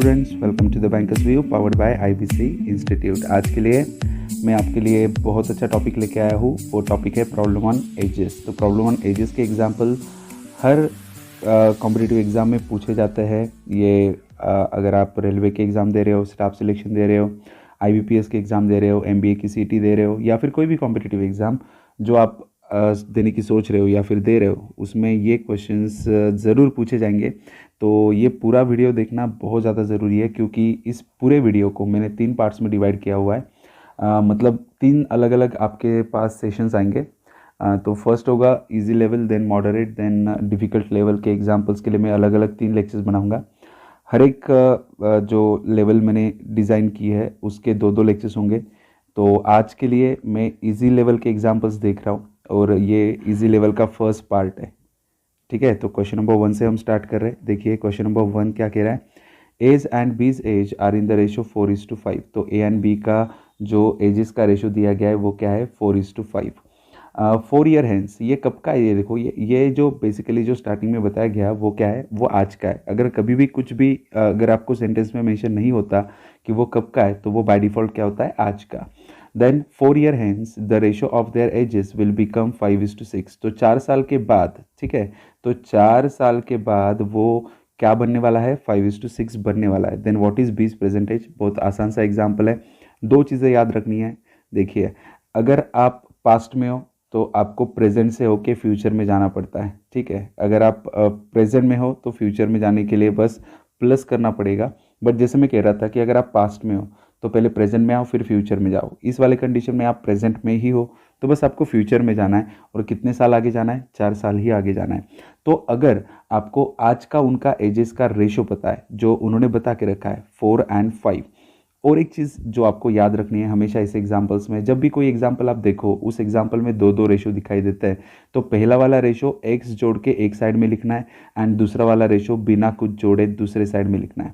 Students, welcome to the bankers view powered by IBC institute. आज के लिए मैं आपके लिए बहुत अच्छा टॉपिक लेके आया हूँ। वो टॉपिक है प्रॉब्लम ऑन एजेस। तो प्रॉब्लम ऑन एजेस के एग्जांपल हर कॉम्पिटिटिव एग्ज़ाम में पूछे जाते हैं। ये अगर आप रेलवे के एग्ज़ाम दे रहे हो, स्टाफ सिलेक्शन दे रहे हो, आईबीपीएस के एग्ज़ाम दे रहे हो, एमबीए की सीटी दे रहे हो, या फिर कोई भी कॉम्पिटिटिव एग्ज़ाम जो आप देने की सोच रहे हो या फिर दे रहे हो, उसमें ये क्वेश्चंस ज़रूर पूछे जाएंगे। तो ये पूरा वीडियो देखना बहुत ज़्यादा ज़रूरी है, क्योंकि इस पूरे वीडियो को मैंने 3 पार्ट्स में डिवाइड किया हुआ है। मतलब 3 अलग अलग आपके पास सेशंस आएंगे। तो फर्स्ट होगा easy level, then moderate, then difficult level के एग्जांपल्स के लिए मैं अलग अलग 3 लेक्चर्स बनाऊंगा। हर एक जो लेवल मैंने डिज़ाइन की है उसके 2-2 लेक्चर्स होंगे। तो आज के लिए मैं इजी लेवल के एग्जांपल्स देख रहा हूँ और ये इजी लेवल का फर्स्ट पार्ट है। ठीक है, तो क्वेश्चन नंबर 1 से हम स्टार्ट कर रहे हैं। देखिए क्वेश्चन नंबर 1 क्या कह रहा है, A's and B's age are in the ratio 4:5। तो ए एंड बी का जो एजेस का रेशो दिया गया है वो क्या है, 4:5। 4 ईयर हैंस, ये कब का है? ये देखो, ये जो बेसिकली जो स्टार्टिंग में बताया गया वो क्या है, वो आज का है। अगर कभी भी कुछ भी अगर आपको सेंटेंस में मेंशन नहीं होता कि वो कब का है, तो वो बाय डिफ़ॉल्ट क्या होता है, आज का। देन 4 year hence the ratio of their ages will become 5:6। तो 4 साल के बाद, ठीक है, तो 4 साल के बाद वो क्या बनने वाला है, 5:6 बनने वाला है। देन व्हाट इज बीस परसेंटेज? बहुत आसान सा एग्जांपल है। 2 चीज़ें याद रखनी है। देखिए, अगर आप पास्ट में हो तो आपको प्रेजेंट से होके फ्यूचर में जाना पड़ता है। ठीक है, अगर आप प्रेजेंट में हो तो फ्यूचर में जाने के लिए बस प्लस करना पड़ेगा। बट जैसे मैं कह रहा था कि अगर आप पास्ट में हो तो पहले प्रेजेंट में आओ फिर फ्यूचर में जाओ। इस वाले कंडीशन में आप प्रेजेंट में ही हो तो बस आपको फ्यूचर में जाना है। और कितने साल आगे जाना है, 4 साल ही आगे जाना है। तो अगर आपको आज का उनका एजेस का रेशो पता है जो उन्होंने बता के रखा है 4 और 5। और एक चीज़ जो आपको याद रखनी है हमेशा इस एग्जाम्पल्स में, जब भी कोई एग्जाम्पल आप देखो उस एग्जाम्पल में 2-2 रेशो दिखाई देता है। तो पहला वाला रेशो एक्स जोड़ के एक साइड में लिखना है एंड दूसरा वाला रेशो बिना कुछ जोड़े दूसरे साइड में लिखना है।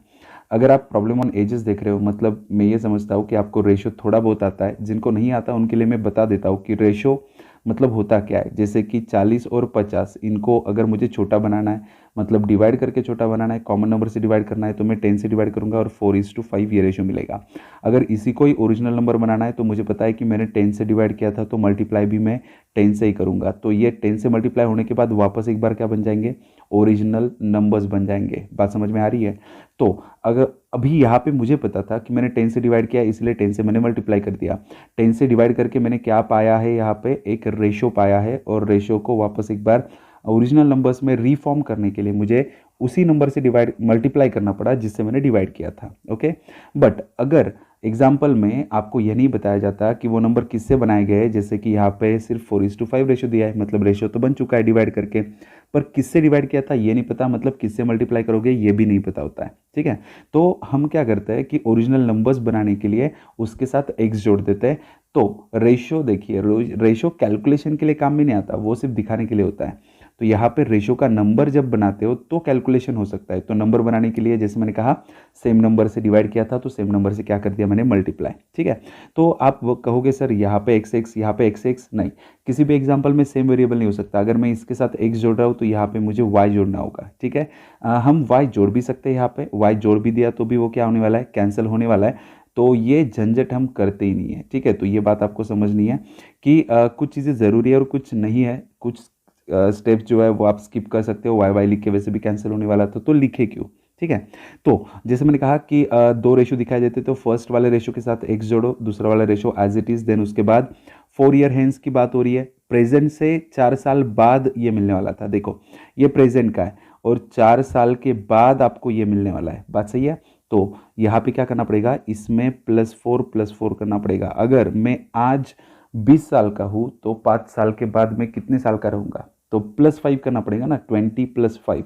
अगर आप प्रॉब्लम ऑन एजेस देख रहे हो, मतलब मैं ये समझता हूँ कि आपको रेशो थोड़ा बहुत आता है। जिनको नहीं आता उनके लिए मैं बता देता हूँ कि रेशो मतलब होता क्या है। जैसे कि 40 और 50, इनको अगर मुझे छोटा बनाना है, मतलब डिवाइड करके छोटा बनाना है, कॉमन नंबर से डिवाइड करना है, तो मैं 10 से डिवाइड करूंगा और 4:5 ये रेशो मिलेगा। अगर इसी को ही ओरिजिनल नंबर बनाना है तो मुझे पता है कि मैंने 10 से डिवाइड किया था तो मल्टीप्लाई भी मैं 10 से ही करूंगा। तो ये 10 से मल्टीप्लाई होने के बाद वापस एक बार क्या बन जाएंगे, ओरिजिनल नंबर्स बन जाएंगे। बात समझ में आ रही है? तो अगर अभी यहाँ पे मुझे पता था कि मैंने 10 से डिवाइड किया, इसलिए 10 से मैंने मल्टीप्लाई कर दिया। 10 से डिवाइड करके मैंने क्या पाया है, यहाँ पे एक रेशो पाया है। और रेशो को वापस एक बार ओरिजिनल नंबर्स में रीफॉर्म करने के लिए मुझे उसी नंबर से डिवाइड मल्टीप्लाई करना पड़ा जिससे मैंने डिवाइड किया था। ओके, बट अगर एग्जाम्पल में आपको यह नहीं बताया जाता कि वो नंबर किससे बनाए गए, जैसे कि यहाँ पे सिर्फ 4:5 रेशो दिया है, मतलब रेशो तो बन चुका है डिवाइड करके, पर किससे डिवाइड किया था ये नहीं पता, मतलब किससे मल्टीप्लाई करोगे ये भी नहीं पता होता है। ठीक है, तो हम क्या करते हैं कि ओरिजिनल नंबर्स बनाने के लिए उसके साथ एक्स जोड़ देते हैं। तो रेशो देखिए, रेशो कैलकुलेशन के लिए काम में नहीं आता, वो सिर्फ दिखाने के लिए होता है। तो यहाँ पे रेशो का नंबर जब बनाते हो तो कैलकुलेशन हो सकता है। तो नंबर बनाने के लिए जैसे मैंने कहा सेम नंबर से डिवाइड किया था तो सेम नंबर से क्या कर दिया मैंने, मल्टीप्लाई। ठीक है, तो आप वो कहोगे सर यहाँ पे एक्स एक्स, यहाँ पे एक्स एक्स, नहीं, किसी भी एग्जाम्पल में सेम वेरिएबल नहीं हो सकता। अगर मैं इसके साथ एक्स जोड़ रहा हूँ तो यहाँ पे मुझे वाई जोड़ना होगा। ठीक है, हम वाई जोड़ भी सकते हैं। यहाँ पे वाई जोड़ भी दिया तो भी वो क्या होने वाला है, कैंसिल होने वाला है। तो ये झंझट हम करते ही नहीं है। ठीक है, तो ये बात आपको समझनी है कि कुछ चीज़ें ज़रूरी है और कुछ नहीं है। कुछ स्टेप्स जो है वो आप स्किप कर सकते हो। वाई वाई लिख के वैसे भी कैंसिल होने वाला था तो लिखे क्यों? ठीक है, तो जैसे मैंने कहा कि 2 रेशो दिखाई देते, तो फर्स्ट वाले रेशो के साथ एक्स जोड़ो, दूसरा वाला ratio as it is. Then उसके बाद 4 ईयर हैंस की बात हो रही है, प्रेजेंट से 4 साल बाद ये मिलने वाला था। देखो ये प्रेजेंट का है और 4 साल के बाद आपको ये मिलने वाला है। बात सही है? तो यहाँ पे क्या करना पड़ेगा, इसमें +4 करना पड़ेगा। अगर मैं आज 20 साल का हूँ तो 5 साल के बाद मैं कितने साल का रहूँगा, तो +5 करना पड़ेगा ना, 20 + 5।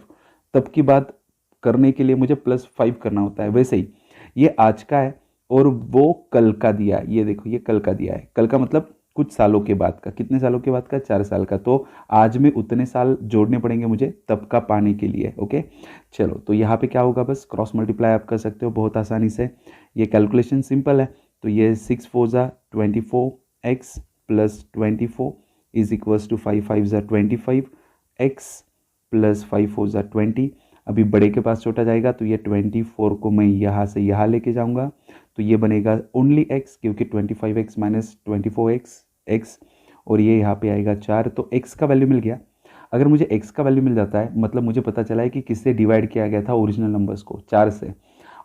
तब की बात करने के लिए मुझे +5 करना होता है। वैसे ही ये आज का है और वो कल का दिया है। ये देखो ये कल का दिया है। कल का मतलब कुछ सालों के बाद का। कितने सालों के बाद का, 4 साल का। तो आज में उतने साल जोड़ने पड़ेंगे मुझे तब का पाने के लिए। ओके, चलो, तो यहाँ पे क्या होगा, बस क्रॉस मल्टीप्लाई आप कर सकते हो बहुत आसानी से। ये कैलकुलेशन सिंपल है। तो ये 6 4 ज़ा 24 x + 24 इज इक्वल्स टू 5 5 ज़ा 25 x + 5 4 ज़ा 20। अभी बड़े के पास छोटा जाएगा तो ये 24 को मैं यहाँ से यहाँ लेके जाऊँगा तो ये बनेगा ओनली x, क्योंकि 25x माइनस 24x x, और ये यहाँ पे आएगा 4, तो x का वैल्यू मिल गया। अगर मुझे x का वैल्यू मिल जाता है मतलब मुझे पता चला है कि किससे डिवाइड किया गया था ओरिजिनल नंबर्स को, 4 से।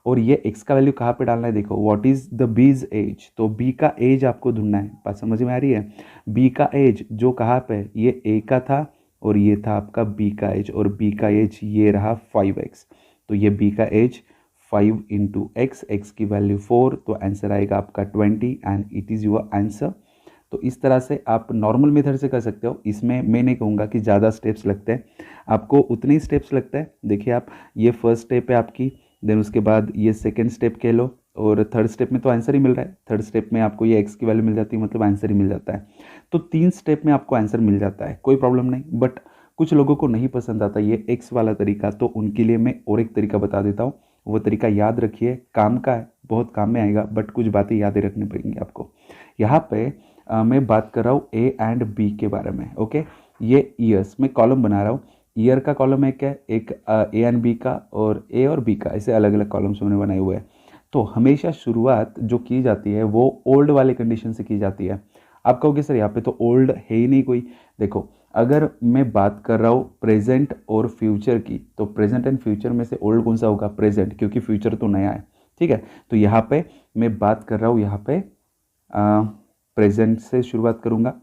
और ये x का वैल्यू कहाँ पे डालना है, देखो what is the bees as, तो b का एज आपको ढूंढना है। बात समझ में आ रही है? b का एज जो कहाँ पे, ये a का था और ये था आपका b का एज, और b का एज ये रहा 5x, तो ये b का एज 5 इंटू x की वैल्यू 4, तो आंसर आएगा आपका 20 and it is your answer. तो इस तरह से आप नॉर्मल मेथड से कर सकते हो। इसमें मैं नहीं कहूँगा कि ज़्यादा स्टेप्स लगते हैं, आपको उतने ही स्टेप्स लगते हैं। देखिए आप, ये फर्स्ट स्टेप है आपकी, देन उसके बाद ये सेकेंड स्टेप कह लो, और थर्ड स्टेप में तो आंसर ही मिल रहा है। थर्ड स्टेप में आपको ये x की वैल्यू मिल जाती है, मतलब आंसर ही मिल जाता है। तो 3 स्टेप में आपको आंसर मिल जाता है, कोई प्रॉब्लम नहीं। बट कुछ लोगों को नहीं पसंद आता ये x वाला तरीका, तो उनके लिए मैं और एक तरीका बता देता हूँ। वो तरीका याद रखिए, काम का है, बहुत काम में आएगा, बट कुछ बातें याद रखनी पड़ेंगी आपको। यहाँ पे मैं बात कर रहा हूँ a एंड b के बारे में। ओके, ये ईयर्स में कॉलम बना रहा हूँ। ईयर का कॉलम एक है, एक a एंड b का, और a और b का, ऐसे अलग अलग कॉलम्स मैंने बनाए हुए हैं। तो हमेशा शुरुआत जो की जाती है वो ओल्ड वाले कंडीशन से की जाती है। आप कहोगे सर यहाँ पे तो ओल्ड है ही नहीं कोई। देखो, अगर मैं बात कर रहा हूँ प्रेजेंट और फ्यूचर की, तो प्रेजेंट एंड फ्यूचर में से ओल्ड कौन सा होगा, प्रेजेंट, क्योंकि फ्यूचर तो नया है। ठीक है, तो यहाँ पे मैं बात कर रहा हूँ, यहाँ पे प्रेजेंट से शुरुआत करूँगा।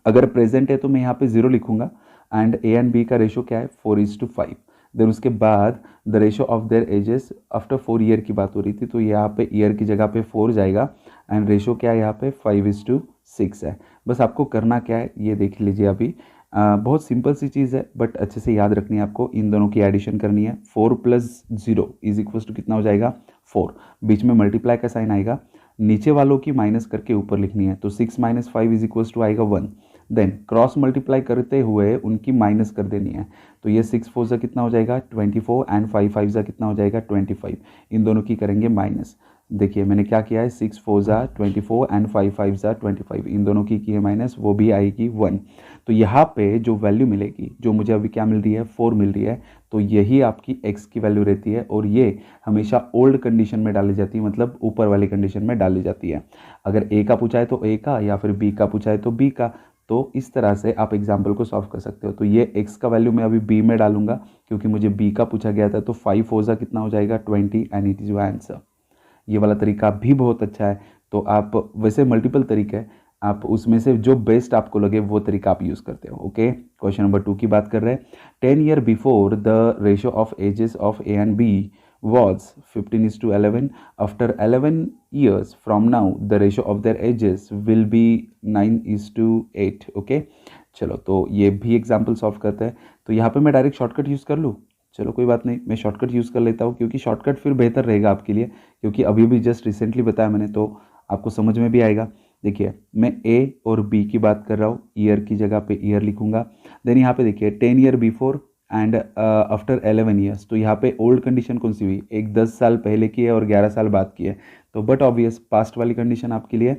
अगर प्रेजेंट है तो मैं यहाँ पे 0 लिखूंगा, एंड a एंड b का रेशो क्या है, 4:5। देन उसके बाद the ratio of their edges after 4 year की बात हो रही थी, तो यहाँ पे ईयर की जगह पे 4 जाएगा, एंड रेशो क्या है यहाँ पे 5:6 है। बस आपको करना क्या है ये देख लीजिए अभी। बहुत सिंपल सी चीज़ है, बट अच्छे से याद रखनी है आपको। इन दोनों की एडिशन करनी है। 4 + 0 इज इक्वल टू कितना हो जाएगा, 4। बीच में मल्टीप्लाई का साइन आएगा, नीचे वालों की माइनस करके ऊपर लिखनी है, तो 6 - 5 इज इक्वल टू आएगा 1। देन क्रॉस मल्टीप्लाई करते हुए उनकी माइनस कर देनी है, तो ये 6 4 जा कितना हो जाएगा 24, एंड 5 5 जा कितना हो जाएगा 25। इन दोनों की करेंगे माइनस। देखिए मैंने क्या किया है, 6 4 जा 24 एंड 5 5 जा 25, इन दोनों की है माइनस, वो भी आएगी 1। तो यहाँ पे जो वैल्यू मिलेगी, जो मुझे अभी क्या मिल रही है, 4 मिल रही है, तो यही आपकी x की वैल्यू रहती है, और ये हमेशा ओल्ड कंडीशन में डाली जाती है, मतलब ऊपर वाली कंडीशन में डाली जाती है। अगर a का पूछा है तो a का, या फिर b का पूछा है तो b का। तो इस तरह से आप एग्जाम्पल को सॉल्व कर सकते हो। तो ये x का वैल्यू मैं अभी b में डालूंगा, क्योंकि मुझे b का पूछा गया था। तो 5 4 जा कितना हो जाएगा 20, and it is your answer. ये वाला तरीका भी बहुत अच्छा है। तो आप, वैसे मल्टीपल तरीके हैं, आप उसमें से जो बेस्ट आपको लगे वो तरीका आप यूज़ करते हो। ओके, क्वेश्चन नंबर 2 की बात कर रहे हैं। 10 year before the ratio of ages of a and b was 15:11. After 11 years from now, the ratio of their ages will be 9:8. Okay, चलो तो ये भी एग्जाम्पल सॉल्व करते हैं। तो यहाँ पे मैं डायरेक्ट शॉर्टकट यूज़ कर लूँ, चलो कोई बात नहीं, मैं शॉर्टकट यूज़ कर लेता हूँ, क्योंकि शॉर्टकट फिर बेहतर रहेगा आपके लिए, क्योंकि अभी भी जस्ट रिसेंटली बताया मैंने, तो आपको समझ में भी आएगा। देखिए मैं a और b की बात कर रहा हूँ, ईयर की जगह पे ईयर लिखूंगा। देन यहाँ पे देखिए 10 year before and after 11 years, तो यहाँ पे ओल्ड कंडीशन कौन सी हुई, एक 10 साल पहले की है और 11 साल बाद की है। तो बट ऑब्वियस पास्ट वाली कंडीशन आपके लिए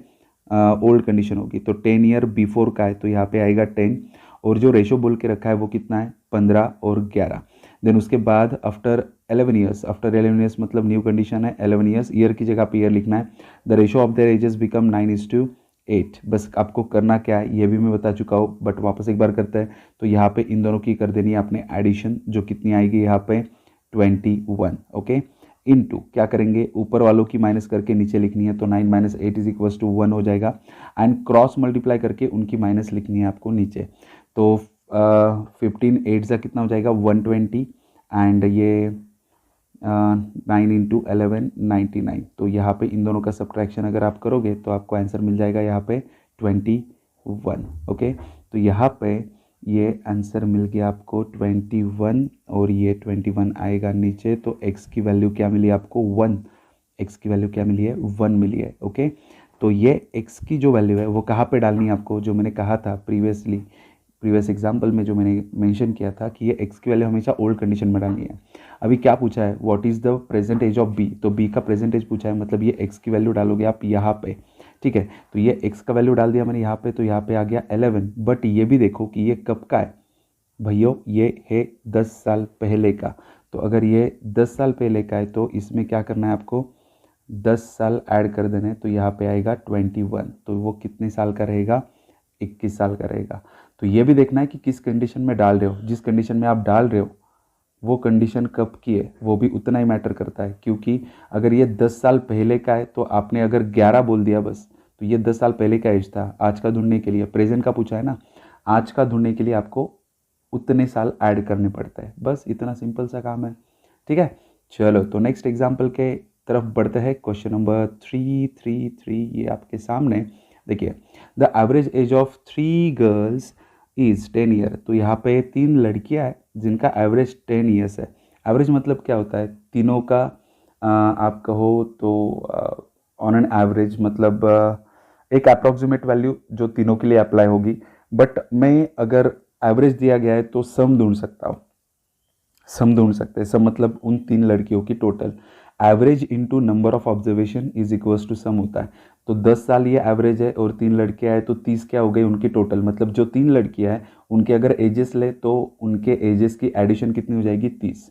ओल्ड कंडीशन होगी। तो 10 ईयर बिफोर का है, तो यहाँ पे आएगा 10, और जो रेशो बोल के रखा है वो कितना है 15 और 11। देन उसके बाद आफ्टर 11 ईयर्स, आफ्टर 11 ईयर्स मतलब न्यू कंडीशन है 11 ईयर्स, ईयर की जगह पे ईयर लिखना है। The ratio of their edges become 9:8। बस आपको करना क्या है ये भी मैं बता चुका हूँ, बट वापस एक बार करते हैं। तो यहाँ पे इन दोनों की कर देनी है आपने एडिशन, जो कितनी आएगी यहाँ पे 21। ओके, इनटू क्या करेंगे, ऊपर वालों की माइनस करके नीचे लिखनी है, तो 9 - 8 इज 1 हो जाएगा, एंड क्रॉस मल्टीप्लाई करके उनकी माइनस लिखनी है आपको नीचे। तो 15 8 जा कितना हो जाएगा 120, एंड ये 9 × 11 99। तो यहाँ पे इन दोनों का सब्ट्रैक्शन अगर आप करोगे तो आपको आंसर मिल जाएगा यहाँ पे 21। ओके, तो यहाँ पे ये आंसर मिल गया आपको 21, और ये 21 आएगा नीचे। तो x की वैल्यू क्या मिली आपको 1, x की वैल्यू क्या मिली है 1 मिली है। ओके, तो ये x की जो वैल्यू है वो कहाँ पे डालनी है आपको, जो मैंने कहा था प्रीवियस एग्जाम्पल में जो मैंने मेंशन किया था कि ये x की वैल्यू हमेशा ओल्ड कंडीशन में डालनी है। अभी क्या पूछा है, what is the present age of b, तो b का प्रेजेंट एज पूछा है, मतलब ये x की वैल्यू डालोगे आप यहाँ पे। ठीक है, तो ये x का वैल्यू डाल दिया मैंने यहाँ पे, तो यहाँ पे आ गया 11। बट ये भी देखो कि ये कब का है, भैया ये है 10 साल पहले का। तो अगर ये 10 साल पहले का है तो इसमें क्या करना है आपको, 10 साल ऐड कर देना है, तो यहाँ पे आएगा 21। तो वो कितने साल का रहेगा, 21 साल का रहेगा। तो ये भी देखना है कि किस कंडीशन में डाल रहे हो, जिस कंडीशन में आप डाल रहे हो वो कंडीशन कब की है, वो भी उतना ही मैटर करता है। क्योंकि अगर ये 10 साल पहले का है तो आपने अगर 11 बोल दिया बस, तो ये 10 साल पहले का एज था। आज का ढूंढने के लिए, प्रेजेंट का पूछा है ना, आज का ढूंढने के लिए आपको उतने साल ऐड करने पड़ते हैं। बस इतना सिंपल सा काम है। ठीक है, चलो तो नेक्स्ट एग्जाम्पल के तरफ बढ़ते हैं। क्वेश्चन नंबर 333 ये आपके सामने देखिए। The average age of 3 girls is 10 year. तो यहाँ पे 3 लड़कियाँ हैं जिनका एवरेज 10 ईयर्स है। एवरेज मतलब क्या होता है, तीनों का आप कहो तो ऑन एन एवरेज मतलब एक अप्रॉक्सीमेट वैल्यू जो तीनों के लिए अप्लाई होगी। बट मैं अगर एवरेज दिया गया है तो सम ढूंढ सकता हूँ। सम ढूंढ सकते हैं। सम मतलब उन 3 लड़कियों की total. Average into number of observation is equals to sum होता है। तो 10 साल ये एवरेज है और 3 लड़कियां हैं, तो 30 क्या हो गई उनकी टोटल। मतलब जो 3 लड़कियां हैं उनके अगर एजेस ले तो उनके एजेस की एडिशन कितनी हो जाएगी, 30।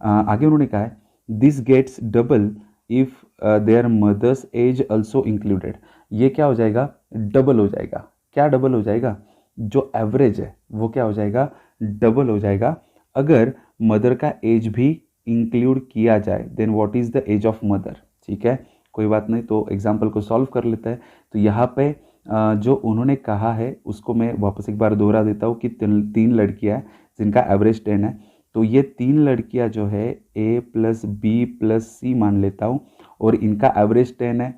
आगे उन्होंने कहा है this gets double if their mother's age also included. ये क्या हो जाएगा, डबल हो जाएगा। क्या डबल हो जाएगा, जो एवरेज है वो क्या हो जाएगा, डबल हो जाएगा अगर मदर का एज भी इंक्लूड किया जाए। Then what is the age of mother. ठीक है, कोई बात नहीं, तो एग्जाम्पल को सॉल्व कर लेते हैं। तो यहाँ पे जो उन्होंने कहा है उसको मैं वापस एक बार दोहरा देता हूँ कि 3 लड़कियाँ हैं जिनका एवरेज 10 है। तो ये 3 लड़कियाँ जो है ए प्लस बी प्लस सी मान लेता हूँ और इनका एवरेज 10 है।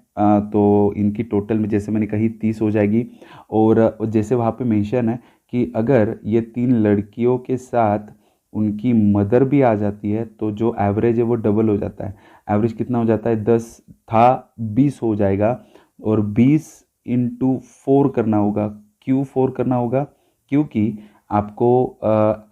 तो इनकी टोटल में जैसे मैंने कही 30 हो जाएगी। और जैसे वहाँ पे मेंशन है कि अगर ये 3 लड़कियों के साथ उनकी मदर भी आ जाती है तो जो एवरेज है वो डबल हो जाता है। एवरेज कितना हो जाता है, 10 था 20 हो जाएगा। और 20 इंटू 4 करना होगा। क्यों 4 करना होगा, क्योंकि आपको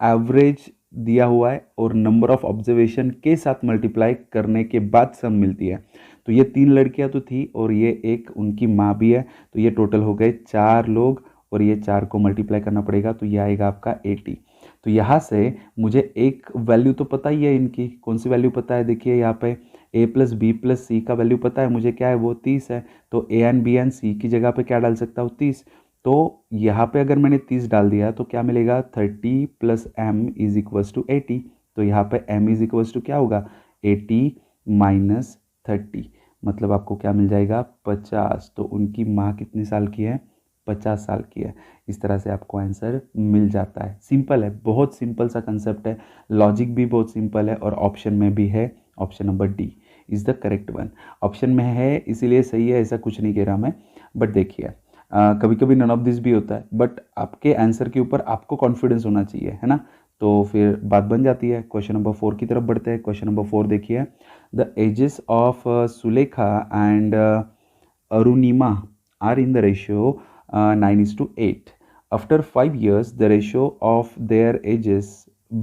एवरेज दिया हुआ है और नंबर ऑफ ऑब्जर्वेशन के साथ मल्टीप्लाई करने के बाद सम मिलती है। तो ये 3 लड़कियां तो थी और ये एक उनकी माँ भी है। तो ये टोटल हो गए 4 लोग और ये 4 को मल्टीप्लाई करना पड़ेगा तो ये आएगा आपका 80। तो यहाँ से मुझे एक वैल्यू तो पता ही है इनकी, कौन सी वैल्यू पता है, देखिए यहाँ पे a प्लस बी प्लस सी का वैल्यू पता है मुझे, क्या है वो 30 है। तो a एंड बी एंड सी की जगह पे क्या डाल सकता हूँ, 30। तो यहाँ पे अगर मैंने 30 डाल दिया तो क्या मिलेगा, 30 plus m is equals to 80। तो यहाँ पे m इज इक्वल्स टू क्या होगा, 80 माइनस 30, मतलब आपको क्या मिल जाएगा, 50। तो उनकी माँ कितने साल की है, 50 साल की है। इस तरह से आपको आंसर मिल जाता है। सिंपल है, बहुत सिंपल सा कंसेप्ट है, लॉजिक भी बहुत सिंपल है और ऑप्शन में भी है। Option number D is the correct one. Option में है इसीलिए सही है, ऐसा कुछ नहीं कह रहा मैं। बट देखिए कभी कभी नन ऑफ दिस भी होता है, बट आपके आंसर के ऊपर आपको कॉन्फिडेंस होना चाहिए, है ना। तो फिर बात बन जाती है। क्वेश्चन नंबर 4 की तरफ बढ़ते हैं। क्वेश्चन नंबर 4 देखिए। The ages of Sulekha and Arunima are in the ratio 9:8. After 5 years, the ratio of their ages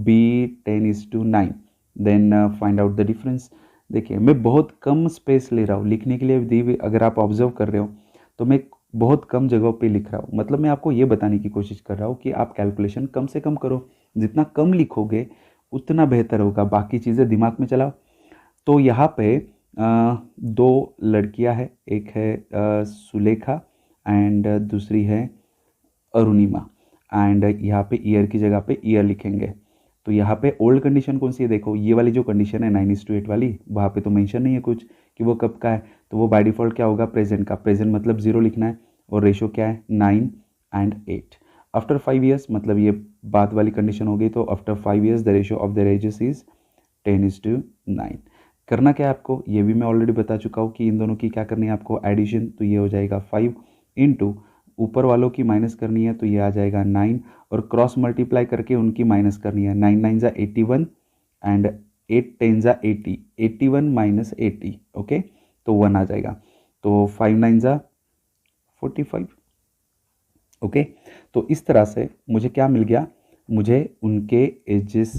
be 10:9. Then find out the difference. देखिए मैं बहुत कम स्पेस ले रहा हूँ लिखने के लिए दी हुई, अगर आप ऑब्जर्व कर रहे हो तो मैं बहुत कम जगह पे लिख रहा हूँ। मतलब मैं आपको ये बताने की कोशिश कर रहा हूँ कि आप कैलकुलेशन कम से कम करो, जितना कम लिखोगे उतना बेहतर होगा, बाकी चीज़ें दिमाग में चलाओ। तो यहाँ पे 2 लड़कियाँ हैं, एक है सुलेखा एंड दूसरी है अरुणिमा। एंड यहाँ पे ईयर की जगह पे ईयर लिखेंगे। तो यहाँ पे ओल्ड कंडीशन कौन सी है, देखो ये वाली जो कंडीशन है 9:8 वाली, वहाँ पे तो मेंशन नहीं है कुछ कि वो कब का है। तो वो बाय डिफ़ॉल्ट क्या होगा, प्रेजेंट का। प्रेजेंट मतलब 0 लिखना है और रेशो क्या है, 9 एंड 8। आफ्टर 5 ईयर्स मतलब ये बाद वाली कंडीशन हो गई। तो after 5 years the ratio of the ages is 10:9। करना क्या है आपको, ये भी मैं ऑलरेडी बता चुका हूँ कि इन दोनों की क्या करनी है आपको, एडिशन। तो ये हो जाएगा 5 इंटू ऊपर वालों की माइनस करनी है तो ये आ जाएगा 9 और क्रॉस मल्टीप्लाई करके उनकी माइनस करनी है। 9 9 जा 81 एंड 8 10 जा 80, 81 माइनस 80, ओके। तो 1 आ जाएगा। तो 5 9 जा 45, ओके। तो इस तरह से मुझे क्या मिल गया, मुझे उनके एजेस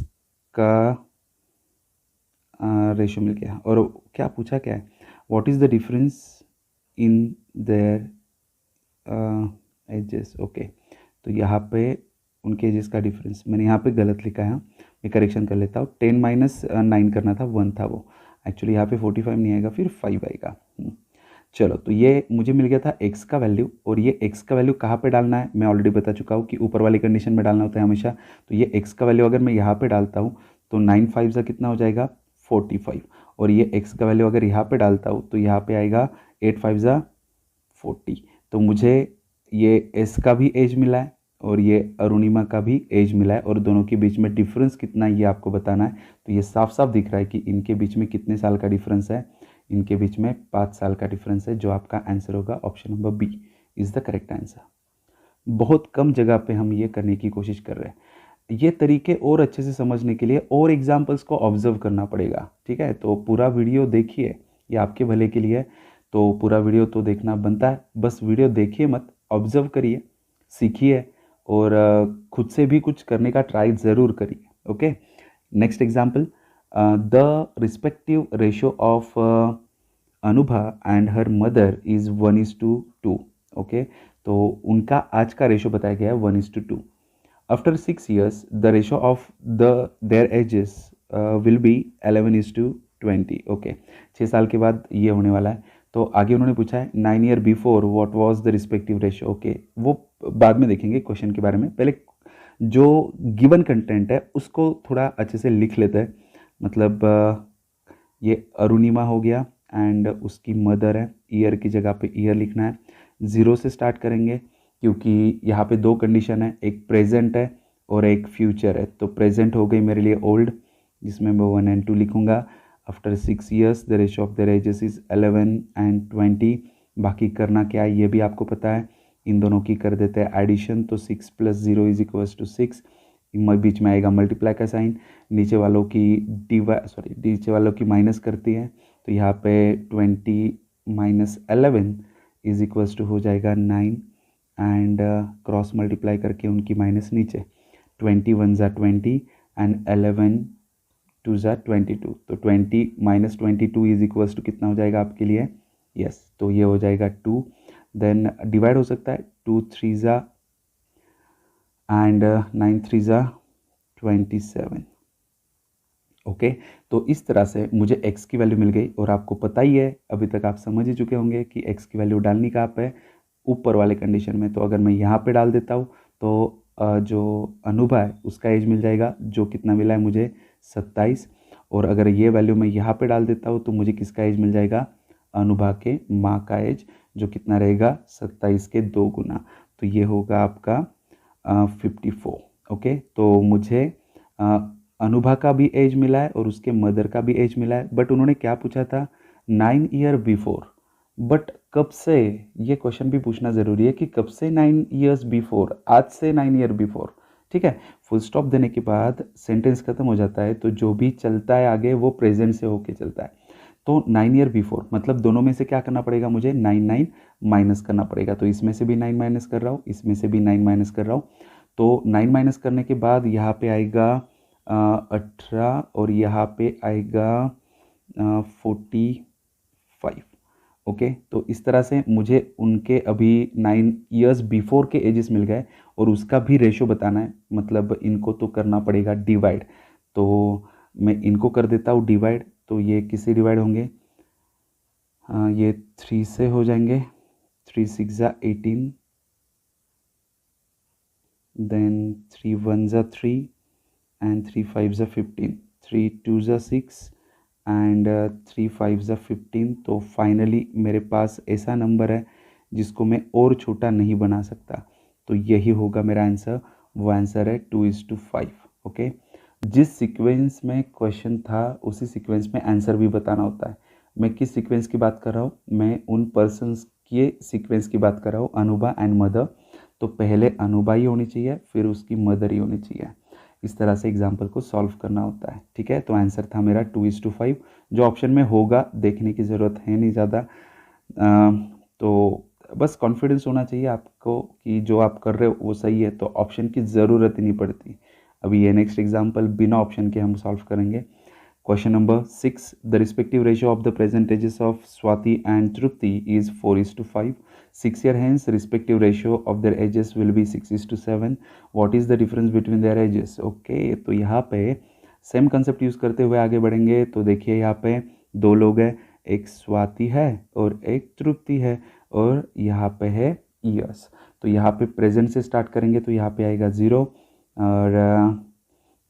का रेशो मिल गया। और क्या पूछा, क्या है, what is the difference in their edges, okay. तो यहाँ पे उनके एजेस का डिफरेंस। मैंने यहाँ पे गलत लिखा है, मैं करेक्शन कर लेता हूँ। 10 माइनस 9 करना था, 1 था वो। एक्चुअली यहाँ पे 45 नहीं आएगा, फिर 5 आएगा। चलो, तो ये मुझे मिल गया था x का वैल्यू, और ये x का वैल्यू कहाँ पे डालना है मैं ऑलरेडी बता चुका हूँ कि ऊपर वाली कंडीशन में डालना होता है हमेशा। तो ये x का वैल्यू अगर मैं यहाँ पे डालता हूँ तो 9 5 सा कितना हो जाएगा 45, और ये x का वैल्यू अगर यहाँ पे डालता हूँ तो यहाँ पे आएगा 8 5 सा 40। तो मुझे ये s का भी एज मिला है और ये अरुणिमा का भी एज मिला है, और दोनों के बीच में डिफरेंस कितना है ये आपको बताना है। तो ये साफ साफ दिख रहा है कि इनके बीच में कितने साल का डिफरेंस है। इनके बीच में 5 साल का डिफरेंस है, जो आपका आंसर होगा option number B is the correct answer. बहुत कम जगह पे हम ये करने की कोशिश कर रहे हैं। ये तरीके और अच्छे से समझने के लिए और एग्जाम्पल्स को ऑब्जर्व करना पड़ेगा, ठीक है। तो पूरा वीडियो देखिए, ये आपके भले के लिए है, तो पूरा वीडियो तो देखना बनता है। बस वीडियो देखिए मत, ऑब्जर्व करिए, सीखिए, और खुद से भी कुछ करने का ट्राई ज़रूर करिए। Okay, next example, the respective ratio of Anubha and her mother is 1:2। Okay, तो उनका आज का रेशो बताया गया है 1:2। After 6 years the ratio of their ages will be 11:20। Okay, 6 साल के बाद ये होने वाला है। तो आगे उन्होंने पूछा है 9 year before what was the respective ratio. Okay, वो बाद में देखेंगे क्वेश्चन के बारे में, पहले जो गिवन कंटेंट है उसको थोड़ा अच्छे से लिख लेते हैं। मतलब ये अरुणिमा हो गया एंड उसकी मदर है, ईयर की जगह पे ईयर लिखना है। 0 से स्टार्ट करेंगे क्योंकि यहाँ पे दो कंडीशन है, एक प्रेजेंट है और एक फ्यूचर है। तो प्रेजेंट हो गई मेरे लिए ओल्ड, जिसमें मैं 1 and 2 लिखूँगा। After 6 years the ratio of their edges is 11 and 20। बाकी करना क्या है ये भी आपको पता है, इन दोनों की कर देते हैं एडिशन। तो 6 + 0 = 6। बीच में आएगा मल्टीप्लाई का साइन, नीचे वालों की माइनस करती है। तो यहाँ पे 20 - 11 = हो जाएगा 9, एंड क्रॉस मल्टीप्लाई करके उनकी माइनस नीचे। 20 1 = 20 एंड 11 2 = 22। तो 20 - 22 = कितना हो जाएगा आपके लिए? यस, तो ये हो जाएगा 2। देन डिवाइड हो सकता है, 2 3 ज़ा एंड 9 3 ज़ा 27। ओके, तो इस तरह से मुझे x की वैल्यू मिल गई, और आपको पता ही है, अभी तक आप समझ ही चुके होंगे कि x की वैल्यू डालनी कहाँ पे है, ऊपर वाले कंडीशन में। तो अगर मैं यहाँ पे डाल देता हूँ तो जो अनुभा है उसका एज मिल जाएगा, जो कितना मिला है मुझे 27। और अगर ये वैल्यू मैं यहाँ पे डाल देता हूँ तो मुझे किसका एज मिल जाएगा? अनुभा के माँ का एज, जो कितना रहेगा 27 के 2 गुना। तो ये होगा आपका 54। ओके, तो मुझे अनुभा का भी एज मिला है और उसके मदर का भी एज मिला है। बट उन्होंने क्या पूछा था? 9 year बिफोर। बट कब से, ये क्वेश्चन भी पूछना ज़रूरी है कि कब से 9 years बिफोर, आज से 9 year बिफोर। ठीक है, फुल स्टॉप देने के बाद सेंटेंस खत्म हो जाता है, तो जो भी चलता है आगे वो प्रेजेंट से होके चलता है। तो 9 year बिफोर मतलब दोनों में से क्या करना पड़ेगा मुझे? 9 माइनस करना पड़ेगा। तो इसमें से भी 9 माइनस कर रहा हूँ, इसमें से भी 9 माइनस कर रहा हूँ। तो 9 माइनस करने के बाद यहाँ पे आएगा 18, और यहाँ पे आएगा 45। ओके, तो इस तरह से मुझे उनके अभी 9 years बिफोर के एजेस मिल गए, और उसका भी रेशो बताना है। मतलब इनको तो करना पड़ेगा डिवाइड, तो मैं इनको कर देता हूँ डिवाइड। तो ये किससे डिवाइड होंगे? ये 3 से हो जाएंगे। 3 6 ज़ा 18, देन 3 1 ज़ा 3 एंड 3 5 ज़ा 15, 3 2 ज़ा 6 एंड 3 5 ज़ा 15। तो फाइनली मेरे पास ऐसा नंबर है जिसको मैं और छोटा नहीं बना सकता। तो यही होगा मेरा आंसर, वो आंसर है 2:5। ओके, जिस सीक्वेंस में क्वेश्चन था उसी सीक्वेंस में आंसर भी बताना होता है। मैं किस सीक्वेंस की बात कर रहा हूँ? मैं उन पर्सन्स के सीक्वेंस की बात कर रहा हूँ, अनुभा एंड मदर। तो पहले अनुभा ही होनी चाहिए, फिर उसकी मदर ही होनी चाहिए। इस तरह से एग्जाम्पल को सॉल्व करना होता है। ठीक है, तो आंसर था मेरा 2:5, जो ऑप्शन में होगा, देखने की ज़रूरत है नहीं ज़्यादा। तो बस कॉन्फिडेंस होना चाहिए आपको कि जो आप कर रहे हो वो सही है, तो ऑप्शन की ज़रूरत ही नहीं पड़ती। अभी ये नेक्स्ट एग्जाम्पल बिना ऑप्शन के हम सॉल्व करेंगे। Question number 6. The respective ratio of the present ages of Swati and Trupti is 4:5. 6 year hence, respective ratio of their ages will be 6:7. What is the difference between their ages? Okay, तो यहाँ पे same concept use करते हुए आगे बढ़ेंगे। तो देखिए यहाँ पे दो लोग हैं, एक स्वाति है और एक तृप्ति है, और यहाँ पे है ईयर्स। तो यहाँ पे प्रेजेंट से स्टार्ट करेंगे तो यहाँ पे आएगा 0, और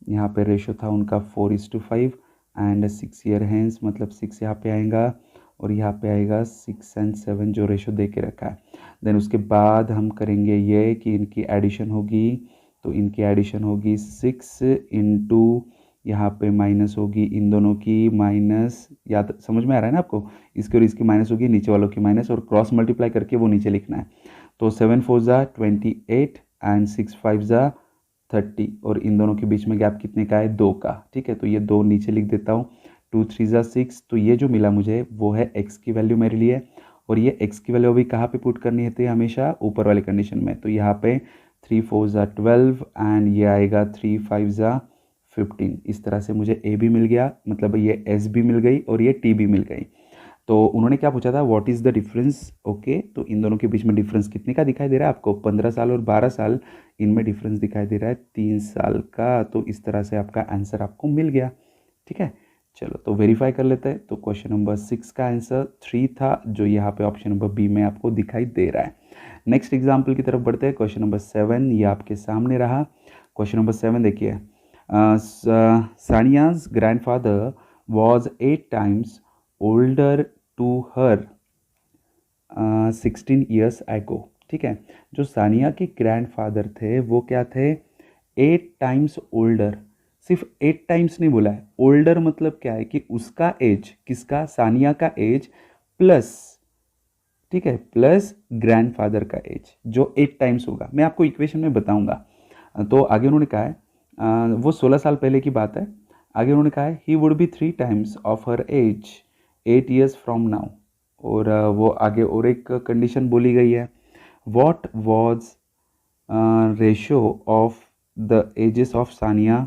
यहाँ पे रेशो था उनका 4:5 एंड 6 ईयर हैंस मतलब 6 यहाँ पे आएगा, और यहाँ पे आएगा 6 और 7 जो रेशो दे के रखा है। देन उसके बाद हम करेंगे ये कि इनकी एडिशन होगी, तो इनकी एडिशन होगी 6 इंटू यहाँ पे माइनस होगी इन दोनों की माइनस, याद समझ में आ रहा है ना आपको, इसकी और इसकी माइनस होगी, नीचे वालों की माइनस, और क्रॉस मल्टीप्लाई करके वो नीचे लिखना है। तो 7 4 ज़ा 28 एंड 6 5 ज़ा 30, और इन दोनों के बीच में गैप कितने का है? 2 का। ठीक है, तो ये 2 नीचे लिख देता हूँ। 2 3 ज़ा 6, तो ये जो मिला मुझे वो है x की वैल्यू मेरे लिए, और ये x की वैल्यू अभी कहाँ पे पुट करनी है? हमेशा ऊपर वाले कंडीशन में। तो यहाँ पे 3 4 ज़ा 12 एंड ये आएगा 3 5 ज़ा 15। इस तरह से मुझे a भी मिल गया, मतलब ये s भी मिल गई और ये t भी मिल गई। तो उन्होंने क्या पूछा था? What is the difference? Okay, तो इन दोनों के बीच में डिफरेंस कितने का दिखाई दे रहा है आपको? 15 साल और 12 साल, इनमें डिफरेंस दिखाई दे रहा है 3 साल का। तो इस तरह से आपका आंसर आपको मिल गया। ठीक है, चलो तो वेरीफाई कर लेते हैं। तो क्वेश्चन नंबर 6 का आंसर 3 था, जो यहाँ पे ऑप्शन नंबर बी में आपको दिखाई दे रहा है। नेक्स्ट एग्जाम्पल की तरफ बढ़ते हैं। क्वेश्चन नंबर 7 ये आपके सामने रहा। क्वेश्चन नंबर 7 देखिए, Sania's grandfather was 8 times older to her 16 years ago. ठीक है, जो सानिया के ग्रैंडफादर थे वो क्या थे? 8 टाइम्स ओल्डर। सिर्फ 8 टाइम्स नहीं बोला है, ओल्डर मतलब क्या है कि उसका एज, किसका? सानिया का एज प्लस, ठीक है, प्लस ग्रैंडफादर का एज जो 8 टाइम्स होगा। मैं आपको इक्वेशन में बताऊंगा। तो आगे उन्होंने कहा है वो 16 साल पहले की बात है। आगे उन्होंने कहा है he would be 3 times of her age 8 years from now, और वो आगे और एक कंडीशन बोली गई है, what was ratio of the ages of Sania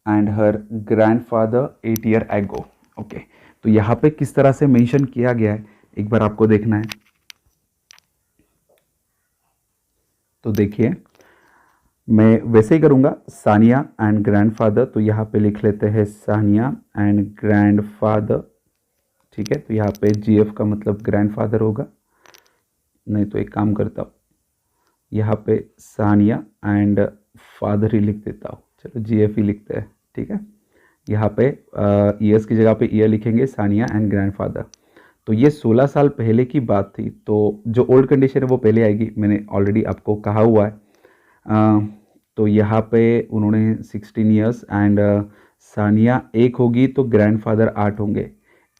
and her grandfather 8 year ago. Okay, तो यहाँ पे किस तरह से मेंशन किया गया है एक बार आपको देखना है। तो देखिए, मैं वैसे ही करूँगा, सानिया एंड ग्रैंडफादर, तो यहाँ पे लिख लेते हैं सानिया एंड ग्रैंडफादर। ठीक है, तो यहाँ पे GF का मतलब ग्रैंडफादर होगा, नहीं तो एक काम करता हूँ, यहाँ पे सानिया एंड फादर ही लिख देता हूँ। चलो GF ही लिखते हैं। ठीक है, यहाँ पे ईयर्स की जगह पे ईयर लिखेंगे, सानिया एंड ग्रैंडफादर। तो ये 16 साल पहले की बात थी, तो जो ओल्ड कंडीशन है वो पहले आएगी, मैंने ऑलरेडी आपको कहा हुआ है। तो यहाँ पे उन्होंने 16 ईयर्स एंड सानिया 1 होगी तो ग्रैंडफादर 8 होंगे।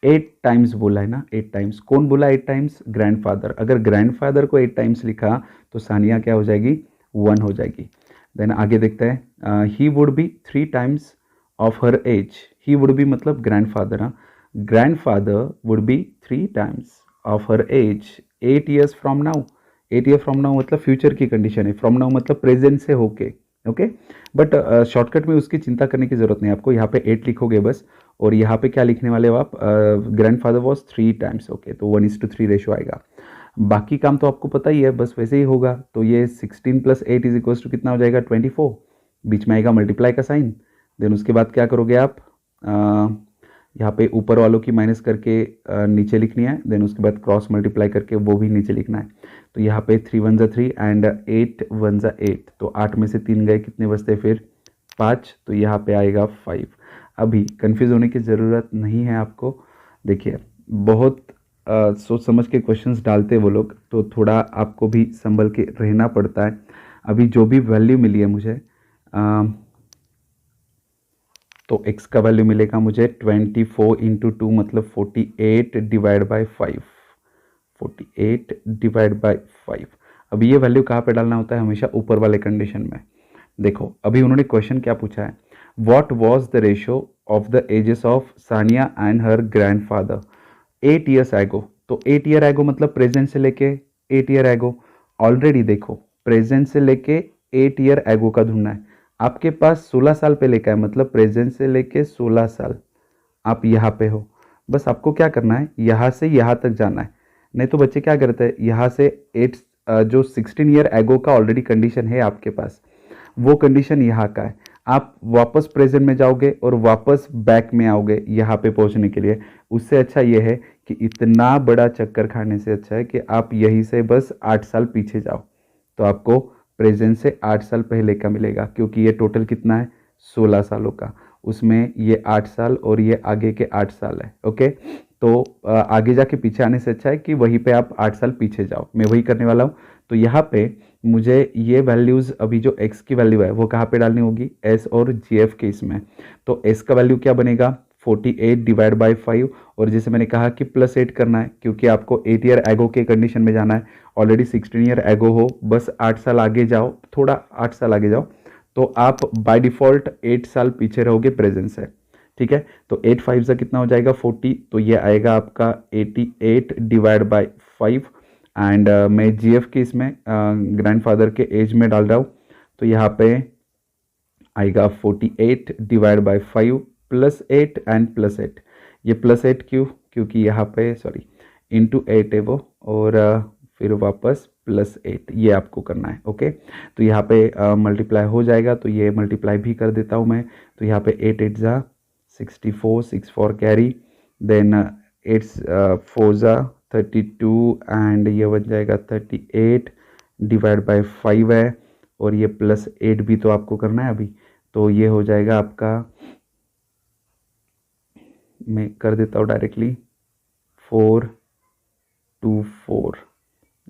8 टाइम्स बोला है ना, 8 टाइम्स। कौन बोला 8 टाइम्स? ग्रैंडफादर। अगर ग्रैंडफादर को 8 टाइम्स लिखा तो सानिया क्या हो जाएगी? 1 हो जाएगी। देन आगे देखते हैं, he would be 3 times of her age. He would be मतलब ग्रैंडफादर। हाँ, grandfather would be 3 times of her age 8 years from now. 8 year from now मतलब फ्यूचर की कंडीशन है, फ्रॉम नाउ मतलब प्रेजेंट से होके। ओके, बट शॉर्टकट में उसकी चिंता करने की जरूरत नहीं आपको, यहाँ पे 8 लिखोगे बस, और यहाँ पे क्या लिखने वाले हो आप? Grandfather was 3 times. ओके, तो 1:3 रेशो आएगा। बाकी काम तो आपको पता ही है, बस वैसे ही होगा। तो ये 16 + 8 = कितना हो जाएगा? 24। बीच में आएगा मल्टीप्लाई का साइन। देन उसके बाद क्या करोगे आप? यहाँ पे ऊपर वालों की माइनस करके नीचे लिखनी है, देन उसके बाद क्रॉस मल्टीप्लाई करके वो भी नीचे लिखना है। तो यहाँ पे 3 1 = 3 एंड 8 1 = 8, तो 8 में से 3 गए, कितने बचते फिर? 5, तो यहाँ पे आएगा 5। अभी कंफ्यूज होने की ज़रूरत नहीं है आपको। देखिए, बहुत सोच समझ के क्वेश्चंस डालते हैं वो लोग, तो थोड़ा आपको भी संभल के रहना पड़ता है। अभी जो भी वैल्यू मिली है मुझे, तो x का वैल्यू मिलेगा मुझे 24 × 2 मतलब 48 डिवाइड बाई 5। 48 divide by 5। अभी ये वैल्यू कहाँ पे डालना होता है? हमेशा ऊपर वाले कंडीशन में। देखो, अभी उन्होंने क्वेश्चन क्या पूछा है? What was the ratio of the ages of Sania and her grandfather 8 years ago. तो 8 ईयर एगो मतलब प्रेजेंट से लेके 8 ईयर एगो। ऑलरेडी देखो, प्रेजेंट से लेके 8 ईयर एगो का ढूंढना है। आपके पास 16 साल पहले का है, मतलब प्रेजेंट से लेके 16 साल आप यहाँ पे हो, बस आपको क्या करना है, यहाँ से यहाँ तक जाना है। नहीं तो बच्चे क्या करते हैं, यहाँ से 8 जो 16 ईयर एगो का ऑलरेडी कंडीशन है आपके पास, वो कंडीशन यहाँ का है। आप वापस प्रेजेंट में जाओगे और वापस बैक में आओगे यहाँ पे पहुँचने के लिए। उससे अच्छा ये है कि इतना बड़ा चक्कर खाने से अच्छा है कि आप यहीं से बस 8 साल पीछे जाओ, तो आपको प्रेजेंट से 8 साल पहले का मिलेगा, क्योंकि ये टोटल कितना है, 16 सालों का। उसमें ये 8 साल और ये आगे के 8 साल है। ओके, तो आगे जाके पीछे आने से अच्छा है कि वहीं पे आप 8 साल पीछे जाओ। मैं वही करने वाला हूँ। तो यहाँ पे मुझे ये वैल्यूज़, अभी जो x की वैल्यू है वो कहाँ पे डालनी होगी, s और gf के इसमें। तो s का वैल्यू क्या बनेगा, 48 डिवाइड बाई 5। और जैसे मैंने कहा कि +8 करना है, क्योंकि आपको 8 ईयर एगो के कंडीशन में जाना है। ऑलरेडी 16 ईयर एगो हो, बस 8 साल आगे जाओ, थोड़ा 8 साल आगे जाओ, तो आप बाय डिफ़ॉल्ट 8 साल पीछे रहोगे प्रेजेंट से। ठीक है, तो 8 5 से कितना हो जाएगा, 40। तो ये आएगा आपका 88 डिवाइड बाई 5। एंड मैं जीएफ के इसमें ग्रैंडफादर के एज में डाल रहा हूँ, तो यहाँ पे आएगा 48 डिवाइड बाई 5 +8 एंड +8। ये +8 क्यों, क्योंकि यहाँ पे सॉरी इंटू 8 है वो, और फिर वापस +8 ये आपको करना है। ओके, तो यहाँ पे मल्टीप्लाई हो जाएगा, तो ये मल्टीप्लाई भी कर देता हूँ मैं। तो यहाँ पे 8 8 ज़ा 64, 6 4 कैरी, देन 8 4 ज़ा 32 एंड ये बन जाएगा 38 डिवाइड बाई 5 है, और ये +8 भी तो आपको करना है अभी। तो ये हो जाएगा आपका, मैं कर देता हूँ डायरेक्टली, 424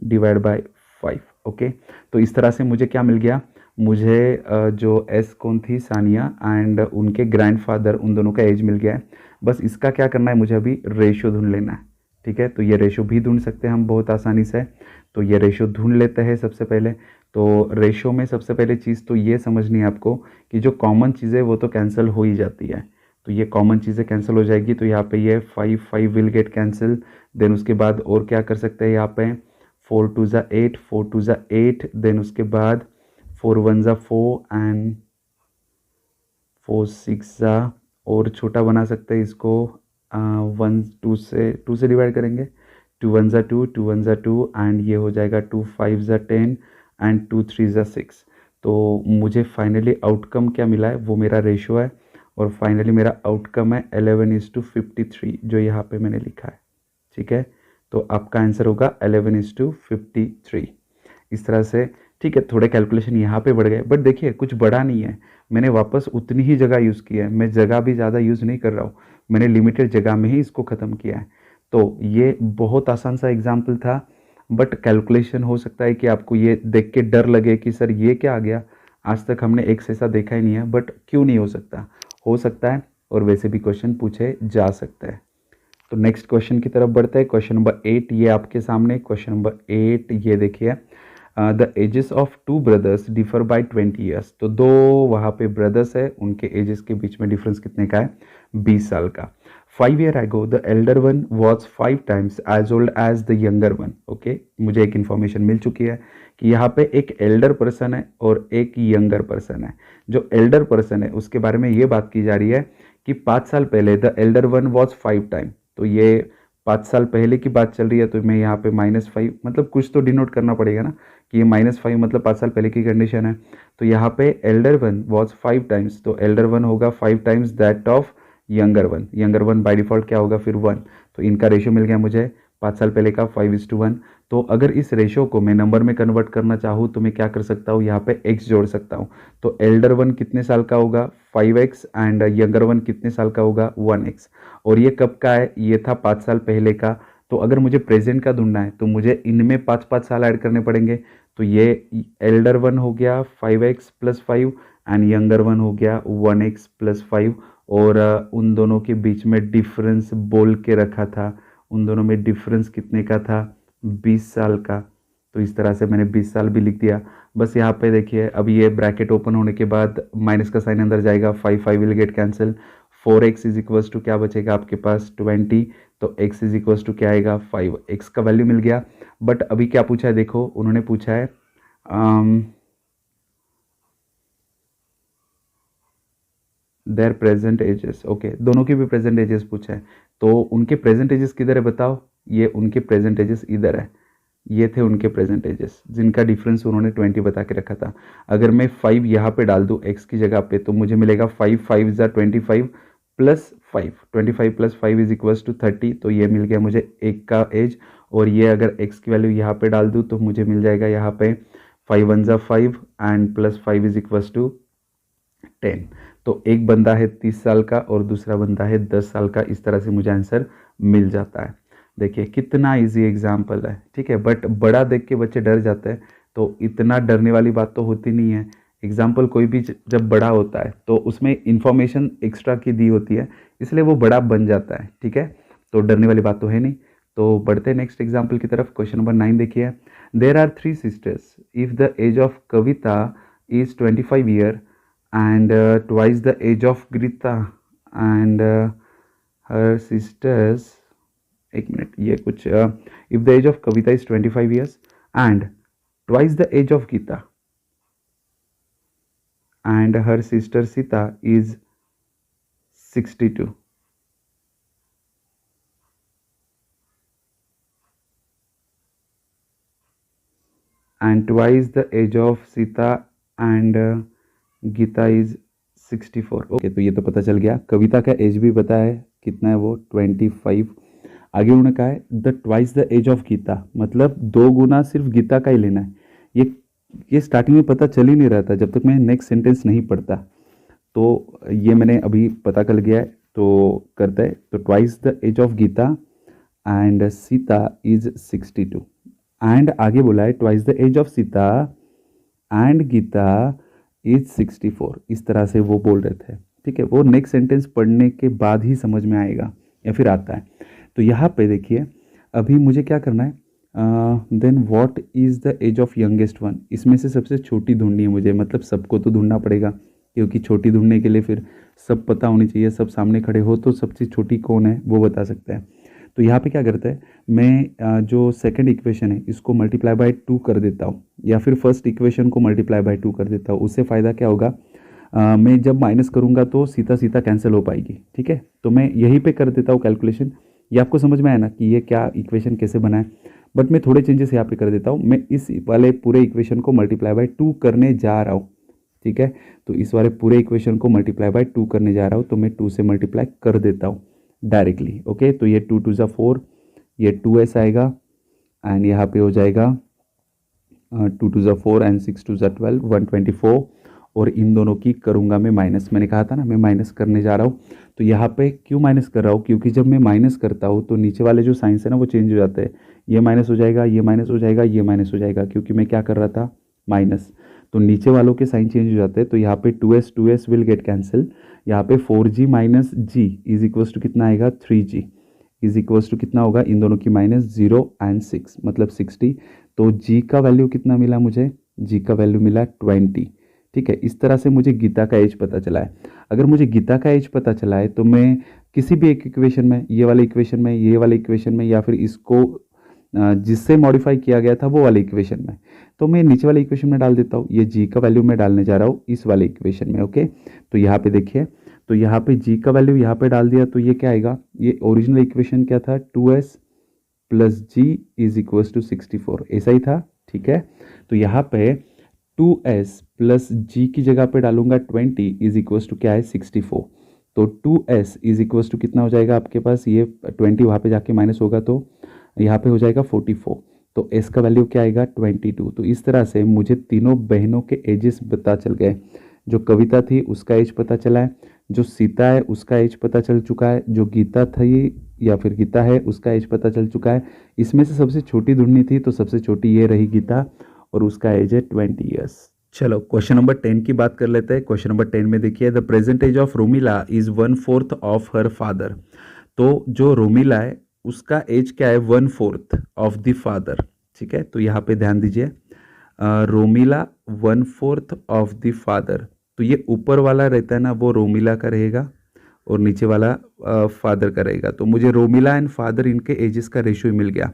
डिवाइड बाई 5। ओके, तो इस तरह से मुझे क्या मिल गया, मुझे जो एस कौन थी, सानिया, एंड उनके ग्रैंडफादर, उन दोनों का एज मिल गया है। बस इसका क्या करना है, मुझे अभी रेशो ढूंढ लेना है। ठीक है, तो ये रेशो भी ढूंढ सकते हैं हम बहुत आसानी से। तो ये रेशो ढूंढ लेते हैं सबसे पहले। तो रेशो में सबसे पहले चीज़ तो ये समझनी है आपको कि जो कॉमन चीज़ें वो तो कैंसिल हो ही जाती है। तो ये कॉमन चीज़ें कैंसिल हो जाएगी, तो यहाँ पे ये 5 5 विल गेट कैंसिल। देन उसके बाद और क्या कर सकते हैं, यहाँ पे 4 2 ज़ा 8, 4 2 ज़ा 8, देन उसके बाद 4 1 ज़ा 4 एंड 4 6 ज़ा, और छोटा बना सकते हैं इसको, 1 2 से डिवाइड करेंगे, 2 1 ज़ा 2, 2 1 ज़ा 2, एंड ये हो जाएगा 2 5 ज़ा 10 एंड 2 3 ज़ा 6। तो मुझे फाइनली आउटकम क्या मिला है, वो मेरा रेशो है, और फाइनली मेरा आउटकम है 11:53, जो यहाँ पे मैंने लिखा है। ठीक है, तो आपका आंसर होगा 11:53 इस तरह से। ठीक है, थोड़े कैलकुलेशन यहाँ पे बढ़ गए, बट देखिए कुछ बड़ा नहीं है। मैंने वापस उतनी ही जगह यूज़ किया है, मैं जगह भी ज़्यादा यूज़ नहीं कर रहा हूँ, मैंने लिमिटेड जगह में ही इसको ख़त्म किया है। तो ये बहुत आसान सा एग्जाम्पल था, बट कैलकुलेशन हो सकता है कि आपको ये देख के डर लगे कि सर ये क्या आ गया, आज तक हमने एक से ऐसा देखा ही नहीं है। बट क्यों नहीं हो सकता है, और वैसे भी क्वेश्चन पूछे जा सकते हैं। तो नेक्स्ट क्वेश्चन की तरफ बढ़ते हैं। क्वेश्चन नंबर 8 ये आपके सामने। क्वेश्चन नंबर 8 ये देखिए, the ages of 2 brothers differ by 20 years. तो दो वहाँ पे ब्रदर्स है, उनके एजेस के बीच में डिफरेंस कितने का है, 20 साल का। 5 year ago the elder one was 5 times age old age the younger one. Okay, मुझे एक इन्फॉर्मेशन मिल चुकी है कि यहाँ पे एक एल्डर पर्सन है और एक यंगर पर्सन है। जो एल्डर पर्सन है उसके बारे में ये बात की जा रही है कि 5 साल पहले the elder one was 5 time. तो ये 5 साल पहले की बात चल रही है, तो मैं यहाँ पे -5, मतलब कुछ तो डिनोट करना पड़ेगा ना कि ये -5 मतलब 5 साल पहले की कंडीशन है। तो यहाँ पे एल्डर वन वॉज 5 टाइम्स, तो एल्डर वन होगा 5 times that of younger one. Younger one by default क्या होगा फिर 1। तो इनका रेशियो मिल गया मुझे 5 साल पहले का 5:1। तो अगर इस रेशियो को मैं नंबर में कन्वर्ट करना चाहूँ तो मैं क्या कर सकता हूँ, यहाँ पे x जोड़ सकता हूँ। तो एल्डर वन कितने साल का होगा, 5x, एंड यंगर वन कितने साल का होगा, 1x। और ये कब का है, ये था 5 साल पहले का। तो अगर मुझे प्रेजेंट का ढूंढना है तो मुझे इनमें 5 साल ऐड करने पड़ेंगे। तो ये एल्डर वन हो गया 5x + 5 एंड यंगर वन हो गया 1x + 5। और उन दोनों के बीच में डिफरेंस बोल के रखा था, उन दोनों में डिफरेंस कितने का था, 20 साल का। तो इस तरह से मैंने 20 साल भी लिख दिया। बस यहाँ पे देखिए, अब ये ब्रैकेट ओपन होने के बाद माइनस का साइन अंदर जाएगा, 5 5 विल गेट कैंसिल। 4x = क्या बचेगा आपके पास, 20। तो x = क्या आएगा, 5। x का वैल्यू मिल गया। बट अभी क्या पूछा है, देखो उन्होंने पूछा है देयर प्रेजेंट एजेस। ओके, दोनों की भी प्रेजेंट एजेस पूछा है, तो उनके प्रेजेंट एजेस किधर है बताओ। ये उनके प्रेजेंट एजेस इधर है, ये थे उनके प्रेजेंट एजेस जिनका डिफरेंस उन्होंने 20 बता के रखा था। अगर मैं 5 यहाँ पे डाल दूँ x की जगह पे, तो मुझे मिलेगा 5 5 ज़ा 25 plus 5, 25 plus 5 is equals to 30। तो ये मिल गया मुझे एक का एज। और ये अगर x की वैल्यू यहाँ पे डाल दूँ तो मुझे मिल जाएगा यहाँ पे 5 1 ज़ा 5 and plus 5 is equals to 10। तो एक बंदा है 30 साल का और दूसरा बंदा है 10 साल का। इस तरह से मुझे आंसर मिल जाता है। देखिए कितना इजी एग्जाम्पल है, ठीक है। बट बड़ा देख के बच्चे डर जाते हैं, तो इतना डरने वाली बात तो होती नहीं है। एग्जाम्पल कोई भी जब बड़ा होता है तो उसमें इंफॉर्मेशन एक्स्ट्रा की दी होती है, इसलिए वो बड़ा बन जाता है, ठीक है। तो डरने वाली बात तो है नहीं। तो बढ़ते हैं नेक्स्ट एग्जाम्पल की तरफ। क्वेश्चन नंबर 9 देखिए। There are 3 sisters. If the age of Kavita is 25 year and twice the age of Grita and her sisters, एक मिनट, ये कुछ if the age of Kavita is 25 years and twice the age of Gita and her sister Sita is 62 and twice the age of Sita and Geeta is 64। Okay, तो ये तो पता चल गया। कविता का एज भी पता है, कितना है वो 25। आगे उन्होंने कहा है the twice the age of Geeta, मतलब 2 गुना सिर्फ गीता का ही लेना है। ये स्टार्टिंग में पता चल ही नहीं रहा था जब तक मैं नेक्स्ट सेंटेंस नहीं पढ़ता। तो ये मैंने अभी पता कर गया है, तो करता है। तो twice the age of Geeta and Sita is 62 and आगे बोला है twice the age of Sita and Geeta is 64। इस तरह से वो बोल रहे थे, ठीक है। वो नेक्स्ट सेंटेंस पढ़ने के बाद ही समझ में आएगा या फिर आता है। तो यहाँ पे देखिए, अभी मुझे क्या करना है, then what is the age of youngest one. इसमें से सबसे छोटी ढूंढनी है मुझे, मतलब सबको तो ढूंढना पड़ेगा, क्योंकि छोटी ढूंढने के लिए फिर सब पता होनी चाहिए। सब सामने खड़े हो तो सबसे छोटी कौन है वो बता सकता है। तो यहाँ पे क्या करता है, मैं जो सेकंड इक्वेशन है इसको मल्टीप्लाई बाय 2 कर देता हूँ, या फिर फर्स्ट इक्वेशन को मल्टीप्लाई बाय 2 कर देता हूँ। उससे फ़ायदा क्या होगा, मैं जब माइनस करूँगा तो सीधा सीधा कैंसिल हो पाएगी, ठीक है। तो मैं यहीं पे कर देता हूँ कैलकुलेशन। ये आपको समझ में आया ना कि ये क्या इक्वेशन कैसे बना है। बट मैं थोड़े चेंजेस यहाँ पे कर देता हूँ। मैं इस वाले पूरे इक्वेशन को मल्टीप्लाई बाय 2 करने जा रहा हूँ, ठीक है। तो इस वाले पूरे इक्वेशन को मल्टीप्लाई बाय 2 करने जा रहा हूँ, तो मैं 2 से मल्टीप्लाई कर देता हूँ डायरेक्टली। ओके, तो ये 2 2 ज़ा 4, ये 2s आएगा एंड यहाँ पे हो जाएगा 2 2 ज़ा 4 एंड 6 2 ज़ा 12, 124। और इन दोनों की करूँगा मैं माइनस। मैंने कहा था ना मैं माइनस करने जा रहा हूँ। तो यहाँ पे क्यों माइनस कर रहा हूँ, क्योंकि जब मैं माइनस करता हूँ तो नीचे वाले जो साइंस है ना वो चेंज हो जाते हैं। ये माइनस हो जाएगा, ये माइनस हो जाएगा, ये माइनस हो जाएगा, क्योंकि मैं क्या कर रहा था, माइनस। तो नीचे वालों के साइन चेंज हो जाते हैं। तो यहाँ पे 2s विल गेट कैंसिल। यहाँ पे 4g minus G is equals to कितना आएगा, 3g इज इक्वल्स टू कितना होगा, इन दोनों की माइनस 0 एंड 6 मतलब 60। तो g का वैल्यू कितना मिला मुझे, g का वैल्यू मिला 20, ठीक है। इस तरह से मुझे गीता का एज पता चला है। अगर मुझे गीता का एज पता चला है तो मैं किसी भी एक इक्वेशन में, ये वाले इक्वेशन में, ये वाले इक्वेशन में, या फिर इसको जिससे मॉडिफाई किया गया था वो वाले इक्वेशन में, तो मैं नीचे वाले इक्वेशन में डाल देता हूँ। ये g का वैल्यू मैं डालने जा रहा हूँ इस वाले इक्वेशन में। ओके, तो यहाँ पे देखिए, तो यहाँ पे g का वैल्यू यहाँ पे डाल दिया, तो ये क्या आएगा, ये ओरिजिनल इक्वेशन क्या था, 2s plus G is equals to 64, ऐसा ही था, ठीक है। तो यहाँ पे 2s प्लस जी की जगह पे डालूंगा 20 इज इक्वल्स टू क्या है, 64। तो 2s इज इक्वल्स टू कितना हो जाएगा आपके पास, ये 20 वहाँ पे जाके माइनस होगा तो यहाँ पे हो जाएगा 44। तो s का वैल्यू क्या आएगा, 22। तो इस तरह से मुझे तीनों बहनों के एजेस पता चल गए। जो कविता थी उसका एज पता चला है, जो सीता है उसका एज पता चल चुका है, जो गीता थी या फिर गीता है उसका एज पता चल चुका है। इसमें से सबसे छोटी ढूंढनी थी, तो सबसे छोटी ये रही गीता, और उसका एज है 20 ईयर्स। चलो क्वेश्चन नंबर 10 की बात कर लेते हैं। क्वेश्चन नंबर 10 में देखिए, the present age of Romila is 1/4 of her father. तो जो रोमिला है उसका एज क्या है, 1/4 ऑफ द फादर, ठीक है। तो यहाँ पे ध्यान दीजिए, रोमिला 1/4 ऑफ द फादर। तो ये ऊपर वाला रहता है ना वो रोमिला का रहेगा, और नीचे वाला फादर का रहेगा। तो मुझे रोमिला एंड फादर इनके एजेस का रेशियो मिल गया।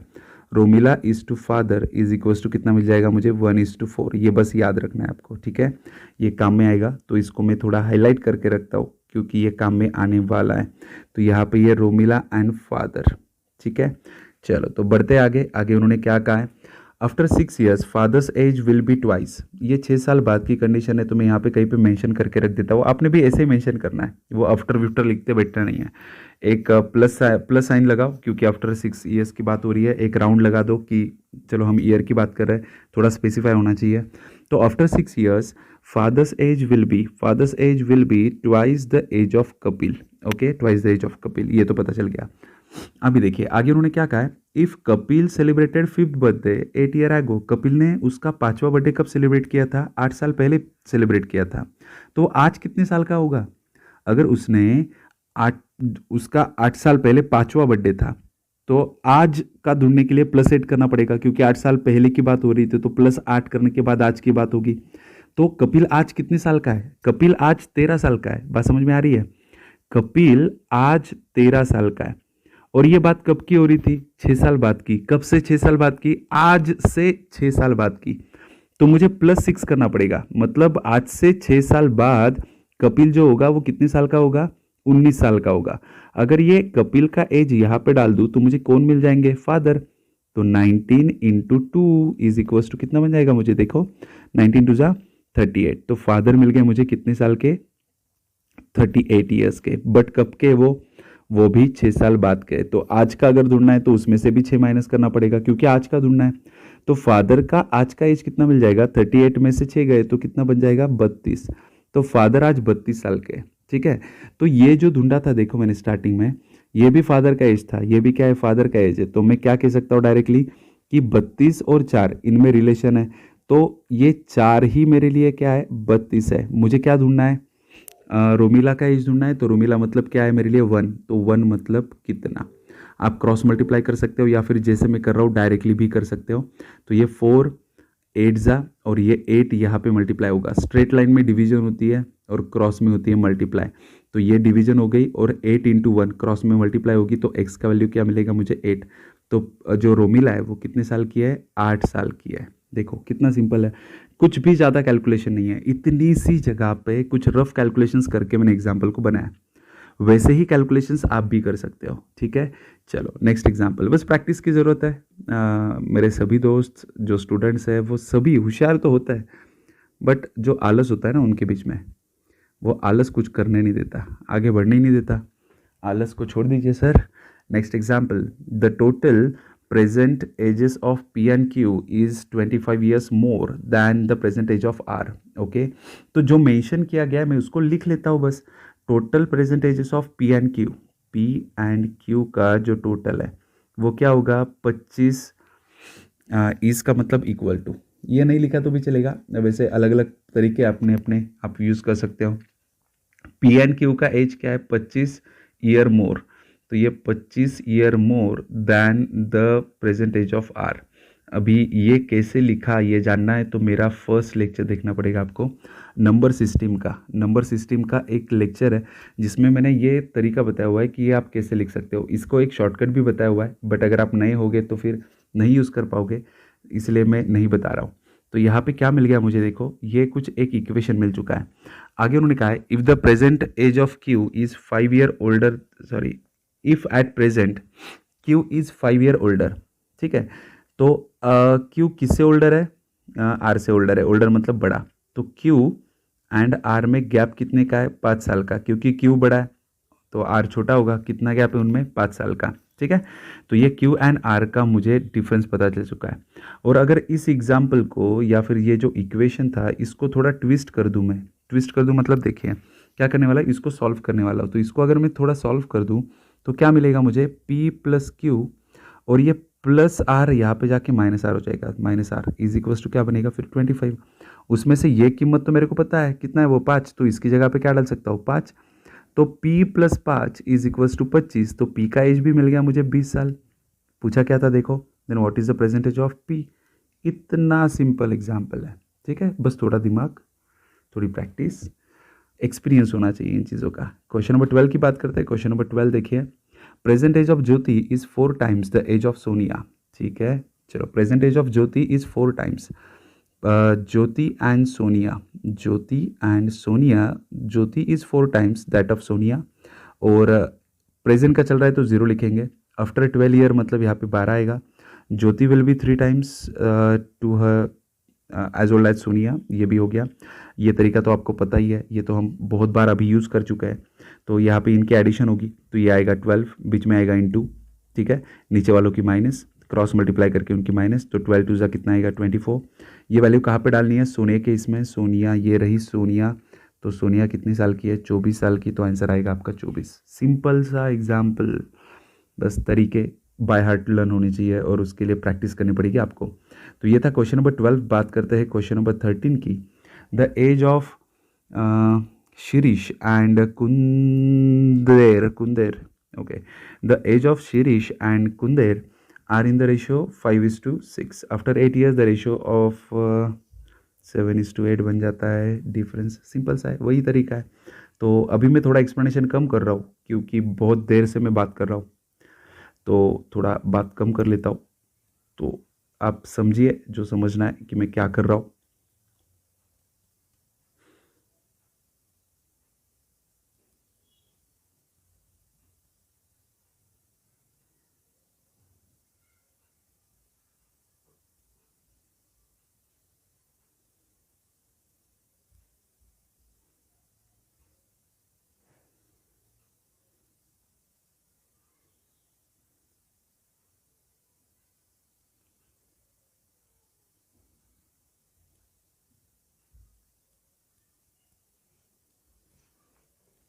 Romila is to father is equals to कितना मिल जाएगा मुझे, 1:4। ये बस याद रखना है आपको, ठीक है, ये काम में आएगा। तो इसको मैं थोड़ा हाईलाइट करके रखता हूँ क्योंकि ये काम में आने वाला है। तो यहाँ पे ये रोमिला एंड फादर, ठीक है। चलो तो बढ़ते आगे। आगे उन्होंने क्या कहा है, after 6 years father's age will be twice. ये 6 साल बाद की कंडीशन है, तो मैं यहाँ पे कहीं पे मेंशन करके रख देता हूँ। आपने भी ऐसे ही मेंशन करना है, वो आफ्टर विफ्टर लिखते बैठना नहीं है। एक प्लस साइन लगाओ क्योंकि आफ्टर 6 years की बात हो रही है। एक राउंड लगा दो कि चलो हम ईयर की बात कर रहे हैं, थोड़ा स्पेसिफाई होना चाहिए। तो after 6 years father's age will be twice the age of Kapil. Okay, twice the age of Kapil, ये तो पता चल गया। अभी देखिए आगे उन्होंने क्या कहा है, if Kapil celebrated 5th birthday 8 year ago, Kapil ने उसका 5वां बर्थडे कब सेलिब्रेट किया था, 8 साल पहले सेलिब्रेट किया था। तो आज कितने साल का होगा, अगर उसका 8 साल पहले 5वां बर्थडे था, तो आज का ढूंढने के लिए प्लस 8 करना पड़ेगा, क्योंकि 8 साल पहले की बात हो रही थी, तो प्लस 8 करने के बाद आज की बात होगी। तो कपिल आज कितने साल का है, कपिल आज 13 साल का है। बात समझ में आ रही है, कपिल आज 13 साल का है। और ये बात कब की हो रही थी, 6 साल बाद की। कब से 6 साल बाद की, आज से 6 साल बाद की। तो मुझे +6 करना पड़ेगा, मतलब आज से 6 साल बाद कपिल जो होगा वो कितने साल का होगा, 19 साल का होगा। अगर ये कपिल का एज यहाँ पे डाल दूँ तो मुझे कौन मिल जाएंगे, फादर। तो 19 × 2 इज इक्वल टू कितना बन जाएगा, मुझे देखो 19 × 2 = 38। तो फादर मिल गए मुझे कितने साल के, 38 ईयर्स के। बट कब के, वो भी 6 साल बाद के। तो आज का अगर ढूंढना है तो उसमें से भी 6 माइनस करना पड़ेगा, क्योंकि आज का ढूंढना है। तो फादर का आज का एज कितना मिल जाएगा, 38 में से 6 गए तो कितना बन जाएगा, 32। तो फादर आज 32 साल के, ठीक है। तो ये जो ढूंढा था, देखो मैंने स्टार्टिंग में, ये भी फादर का एज था, ये भी क्या है, फादर का एज है। तो मैं क्या कह सकता हूँ डायरेक्टली कि 32 और 4 इनमें रिलेशन है। तो ये 4 ही मेरे लिए क्या है, 32 है। मुझे क्या ढूंढना है, रोमिला का एज ढूंढना है। तो रोमिला मतलब क्या है मेरे लिए, 1। तो 1 मतलब कितना, आप क्रॉस मल्टीप्लाई कर सकते हो, या फिर जैसे मैं कर रहा हूँ डायरेक्टली भी कर सकते हो। तो ये 4 8 जा, और ये 8 यहाँ पे मल्टीप्लाई होगा। स्ट्रेट लाइन में डिवीजन होती है और क्रॉस में होती है मल्टीप्लाई। तो ये डिवीजन हो गई, और 8 × 1 क्रॉस में मल्टीप्लाई होगी, तो x का वैल्यू क्या मिलेगा मुझे, 8। तो जो रोमिला है वो कितने साल की है, 8 साल की है। देखो कितना सिंपल है, कुछ भी ज़्यादा कैलकुलेशन नहीं है। इतनी सी जगह पे कुछ रफ कैलकुलेशंस करके मैंने एग्जाम्पल को बनाया। वैसे ही कैलकुलेशंस आप भी कर सकते हो, ठीक है। चलो नेक्स्ट एग्जाम्पल, बस प्रैक्टिस की ज़रूरत है। मेरे सभी दोस्त जो स्टूडेंट्स हैं वो सभी होशियार तो होता है, बट जो आलस होता है ना उनके बीच में, वो आलस कुछ करने नहीं देता, आगे बढ़ने ही नहीं देता। आलस को छोड़ दीजिए sir. Next example, the total present ages of P and Q is 25 years more than the present age of R. Okay, तो जो मेंशन किया गया है मैं उसको लिख लेता हूँ बस। Total present ages of P and Q, P and Q का जो टोटल है वो क्या होगा, 25 इस का मतलब इक्वल टू, ये नहीं लिखा तो भी चलेगा, वैसे अलग अलग तरीके अपने अपने आप यूज़ कर सकते हो। P and Q का एज क्या है, 25 ईयर मोर। तो ये 25 year more than the present age of R. अभी ये कैसे लिखा ये जानना है तो मेरा फर्स्ट लेक्चर देखना पड़ेगा आपको, नंबर सिस्टम का। नंबर सिस्टम का एक लेक्चर है जिसमें मैंने ये तरीका बताया हुआ है कि ये आप कैसे लिख सकते हो। इसको एक शॉर्टकट भी बताया हुआ है, बट अगर आप नए होगे तो फिर नहीं यूज़ कर पाओगे, इसलिए मैं नहीं बता रहा हूँ। तो यहाँ पे क्या मिल गया मुझे, देखो ये कुछ एक इक्वेशन मिल चुका है। आगे उन्होंने कहा है if the present age of Q is 5 year older, sorry if at present Q is 5 year older, ठीक है। तो Q किससे ओल्डर है, R से ओल्डर है। ओल्डर मतलब बड़ा। तो Q एंड R में गैप कितने का है, 5 साल का, क्योंकि Q बड़ा है तो R छोटा होगा। कितना गैप है उनमें, 5 साल का, ठीक है। तो ये Q एंड R का मुझे डिफरेंस पता चल चुका है। और अगर इस एग्जाम्पल को या फिर ये जो इक्वेशन था इसको थोड़ा ट्विस्ट कर दूँ, मैं ट्विस्ट कर दूँ मतलब देखिए क्या करने वाला है, इसको सॉल्व करने वाला हूँ। तो इसको अगर मैं थोड़ा सॉल्व कर दूँ तो क्या मिलेगा मुझे, P + Q और ये प्लस R यहाँ पे जाके -R हो जाएगा। -R इज इक्वल टू क्या बनेगा फिर, 25। उसमें से ये कीमत तो मेरे को पता है कितना है, वो 5। तो इसकी जगह पे क्या डाल सकता हूँ, 5। तो P + 5 इज इक्वल टू 25। तो P का एज भी मिल गया मुझे 20 साल। पूछा क्या था देखो, then what is the present age of P। इतना सिंपल एग्जाम्पल है, ठीक है। बस थोड़ा दिमाग, थोड़ी प्रैक्टिस, एक्सपीरियंस होना चाहिए इन चीज़ों का। क्वेश्चन नंबर 12 की बात करते हैं। क्वेश्चन नंबर 12 देखिए, present age of Jyoti is 4 times the age of Sonia, ठीक है। चलो present age of Jyoti is 4 times, Jyoti and Sonia, Jyoti and Sonia, Jyoti is 4 times that of Sonia, और प्रेजेंट का चल रहा है तो 0 लिखेंगे। आफ्टर 12 ईयर मतलब यहाँ पे 12 आएगा। Jyoti will be 3 times to her age old age Sonia, ये भी हो गया। ये तरीका तो आपको पता ही है, ये तो हम बहुत बार अभी यूज़ कर चुका है। तो यहाँ पे इनकी एडिशन होगी तो ये आएगा 12, बीच में आएगा इनटू, ठीक है, नीचे वालों की माइनस, क्रॉस मल्टीप्लाई करके उनकी माइनस, तो 12 टू ज़ा कितना आएगा 24। ये वैल्यू कहाँ पे डालनी है, सोने के इसमें, सोनिया ये रही सोनिया, तो सोनिया कितनी साल की है, 24 साल की, तो आंसर आएगा आपका 24। सिंपल सा एग्जाम्पल, बस तरीके बाय हार्ट लर्न होनी चाहिए और उसके लिए प्रैक्टिस करनी पड़ेगी आपको। तो ये था क्वेश्चन नंबर 12। बात करते हैं क्वेश्चन नंबर 13 की। The age of Shirish and Kunder, okay, the age of Shirish and Kunder are in the ratio 5:6। After 8 years the ratio of 7:8 बन जाता है। डिफरेंस सिंपल सा है, वही तरीका है। तो अभी मैं थोड़ा एक्सप्लेनेशन कम कर रहा हूँ क्योंकि बहुत देर से मैं बात कर रहा हूँ, तो थोड़ा बात कम कर लेता हूँ। तो आप समझिए जो समझना है कि मैं क्या कर रहा हूँ।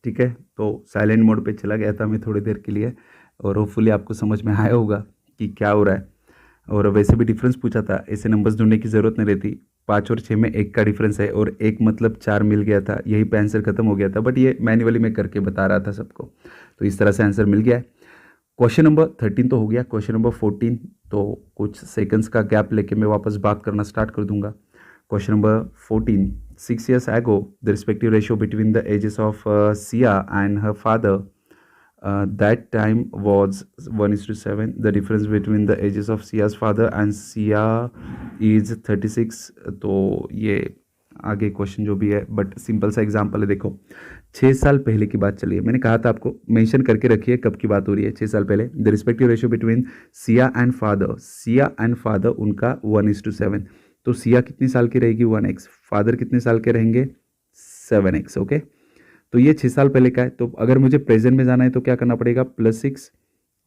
ठीक है, तो साइलेंट मोड पे चला गया था मैं थोड़ी देर के लिए, और होपफुली आपको समझ में आया होगा कि क्या हो रहा है। और वैसे भी डिफरेंस पूछा था, ऐसे नंबर्स ढूंढने की ज़रूरत नहीं रहती। 5 और 6 में 1 का डिफरेंस है, और 1 मतलब 4 मिल गया था, यही पे आंसर खत्म हो गया था। बट ये मैन्युअली मैं करके बता रहा था सबको, तो इस तरह से आंसर मिल गया है। क्वेश्चन नंबर 13 तो हो गया। क्वेश्चन नंबर 14, तो कुछ सेकंड्स का गैप लेके मैं वापस बात करना स्टार्ट कर दूंगा। Question number 14. 6 years ago, the respective ratio between the ages of Sia and her father that time was 1:7. The difference between the ages of Sia's father and Sia is 36. तो ये आगे क्वेश्चन जो भी है, but simple सा example है। देखो, 6 साल पहले की बात चली है। मैंने कहा था आपको मेंशन करके रखिए कब की बात हो रही है। 6 साल पहले the respective ratio between Siya and father, Siya and father उनका 1:7। तो सिया कितनी साल की रहेगी, 1x, फादर कितने साल के रहेंगे, 7x। ओके, तो ये 6 साल पहले का है। तो अगर मुझे प्रेजेंट में जाना है तो क्या करना पड़ेगा, +6,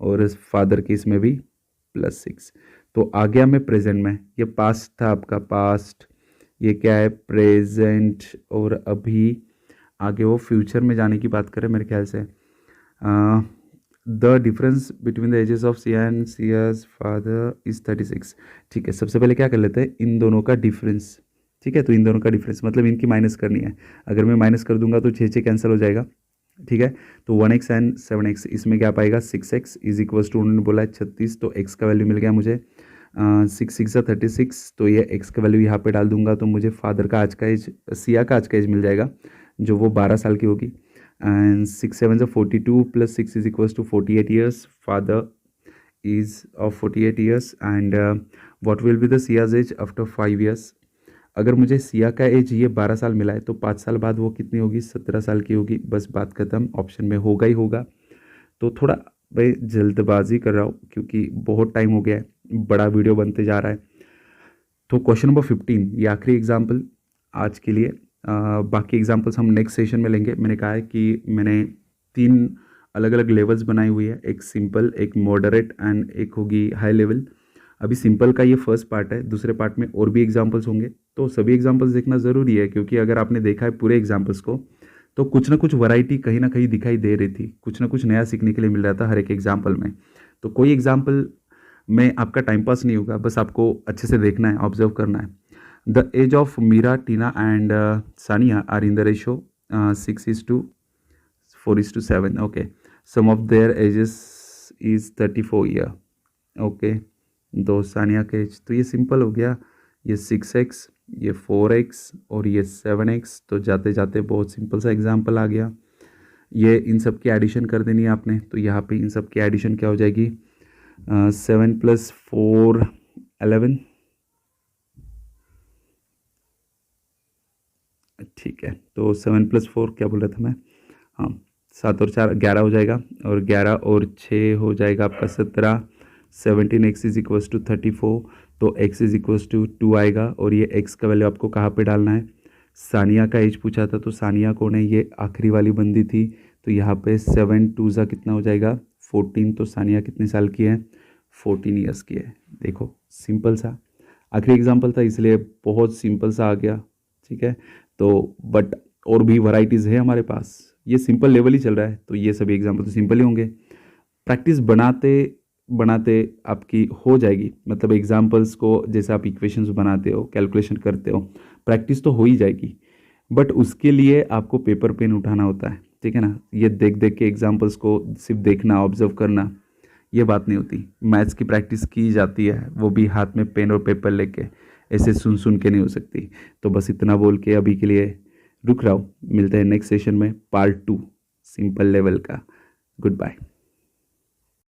और फादर के इसमें भी +6। तो आ गया मैं प्रेजेंट में, ये पास्ट था आपका, पास्ट, ये क्या है, प्रेजेंट, और अभी आगे वो फ्यूचर में जाने की बात करें मेरे ख्याल से। The difference between the ages of Siya and Siya's father is 36। ठीक है, सबसे पहले क्या कर लेते हैं, इन दोनों का डिफरेंस। ठीक है, तो इन दोनों का डिफरेंस मतलब इनकी माइनस करनी है। अगर मैं माइनस कर दूंगा तो 6 कैंसिल हो जाएगा। ठीक है, तो 1x एंड 7x, इसमें क्या पाएगा, 6x इज इक्वल्स टू, उन्होंने बोला है 36, तो x का वैल्यू मिल गया मुझे 6×6 = 36। तो ये x का वैल्यू यहाँ पे डाल दूंगा तो मुझे फादर का आज का एज, सिया का आज का एज मिल जाएगा, जो वो 12 साल की होगी। And 6×7 = 42 + 6 is equals to 48 years. Father is of 48 years and what will be the Siya's age after 5 years। अगर मुझे सिया का एज ये 12 साल मिला है तो 5 साल बाद वो कितनी होगी, 17 साल की होगी। बस बात खत्म, ऑप्शन में होगा ही होगा। तो थोड़ा भाई जल्दबाजी कर रहा हूँ क्योंकि बहुत टाइम हो गया है, बड़ा वीडियो बनते जा रहा है। तो क्वेश्चन नंबर 15, ये आखिरी एग्जाम्पल आज के लिए। बाकी एग्जाम्पल्स हम नेक्स्ट सेशन में लेंगे। मैंने कहा है कि मैंने 3 अलग अलग लेवल्स बनाई हुई है, एक सिंपल, एक मॉडरेट एंड एक होगी हाई लेवल। अभी सिंपल का ये फर्स्ट पार्ट है, दूसरे पार्ट में और भी एग्जाम्पल्स होंगे, तो सभी एग्जाम्पल्स देखना ज़रूरी है क्योंकि अगर आपने देखा है पूरे एग्जाम्पल्स को तो कुछ ना कुछ वैरायटी कहीं ना कहीं दिखाई दे रही थी, कुछ ना कुछ नया सीखने के लिए मिल रहा था हर एक एग्जाम्पल में। तो कोई एग्जाम्पल में आपका टाइम पास नहीं होगा, बस आपको अच्छे से देखना है, ऑब्जर्व करना है। The age of Meera, Tina and Sania are in the ratio 6:4:7। Okay, sum of their ages is 34 year. Okay, दो सानिया के एज, तो ये सिंपल हो गया, ये 6x, ये 4x और ये 7x। तो जाते जाते बहुत सिंपल सा एग्जाम्पल आ गया। ये इन सब की एडिशन कर देनी है आपने, तो यहाँ पे इन सब की एडिशन क्या हो जाएगी, 7 + 4 11, ठीक है, तो 7+4 क्या बोल रहा था मैं, हाँ 7 और 4 11 हो जाएगा, और 11 और 6 हो जाएगा आपका 17। 17x इज इक्वल्स टू 34, तो x इज इक्वल्स टू 2 आएगा, और ये x का वैल्यू आपको कहाँ पे डालना है, सानिया का एज पूछा था, तो सानिया कौन है, ये आखिरी वाली बंदी थी, तो यहाँ पे 7 2 कितना हो जाएगा 14, तो सानिया कितने साल की है, 14 ईयर्स की है। देखो सिंपल सा आखिरी एग्जाम्पल था, इसलिए बहुत सिंपल सा आ गया, ठीक है। तो बट और भी वैरायटीज़ है हमारे पास, ये सिंपल लेवल ही चल रहा है, तो ये सभी एग्जाम्पल तो सिंपल ही होंगे। प्रैक्टिस बनाते बनाते आपकी हो जाएगी, मतलब एग्जाम्पल्स को जैसे आप इक्वेशंस बनाते हो, कैलकुलेशन करते हो, प्रैक्टिस तो हो ही जाएगी, बट उसके लिए आपको पेपर पेन उठाना होता है, ठीक है ना। ये देख देख के एग्जाम्पल्स को सिर्फ देखना, ऑब्जर्व करना, ये बात नहीं होती। मैथ्स की प्रैक्टिस की जाती है, वो भी हाथ में पेन और पेपर लेके, ऐसे सुन सुन के नहीं हो सकती। तो बस इतना बोल के अभी के लिए रुक रहा हूँ, मिलते हैं नेक्स्ट सेशन में, पार्ट 2 सिंपल लेवल का। Good bye.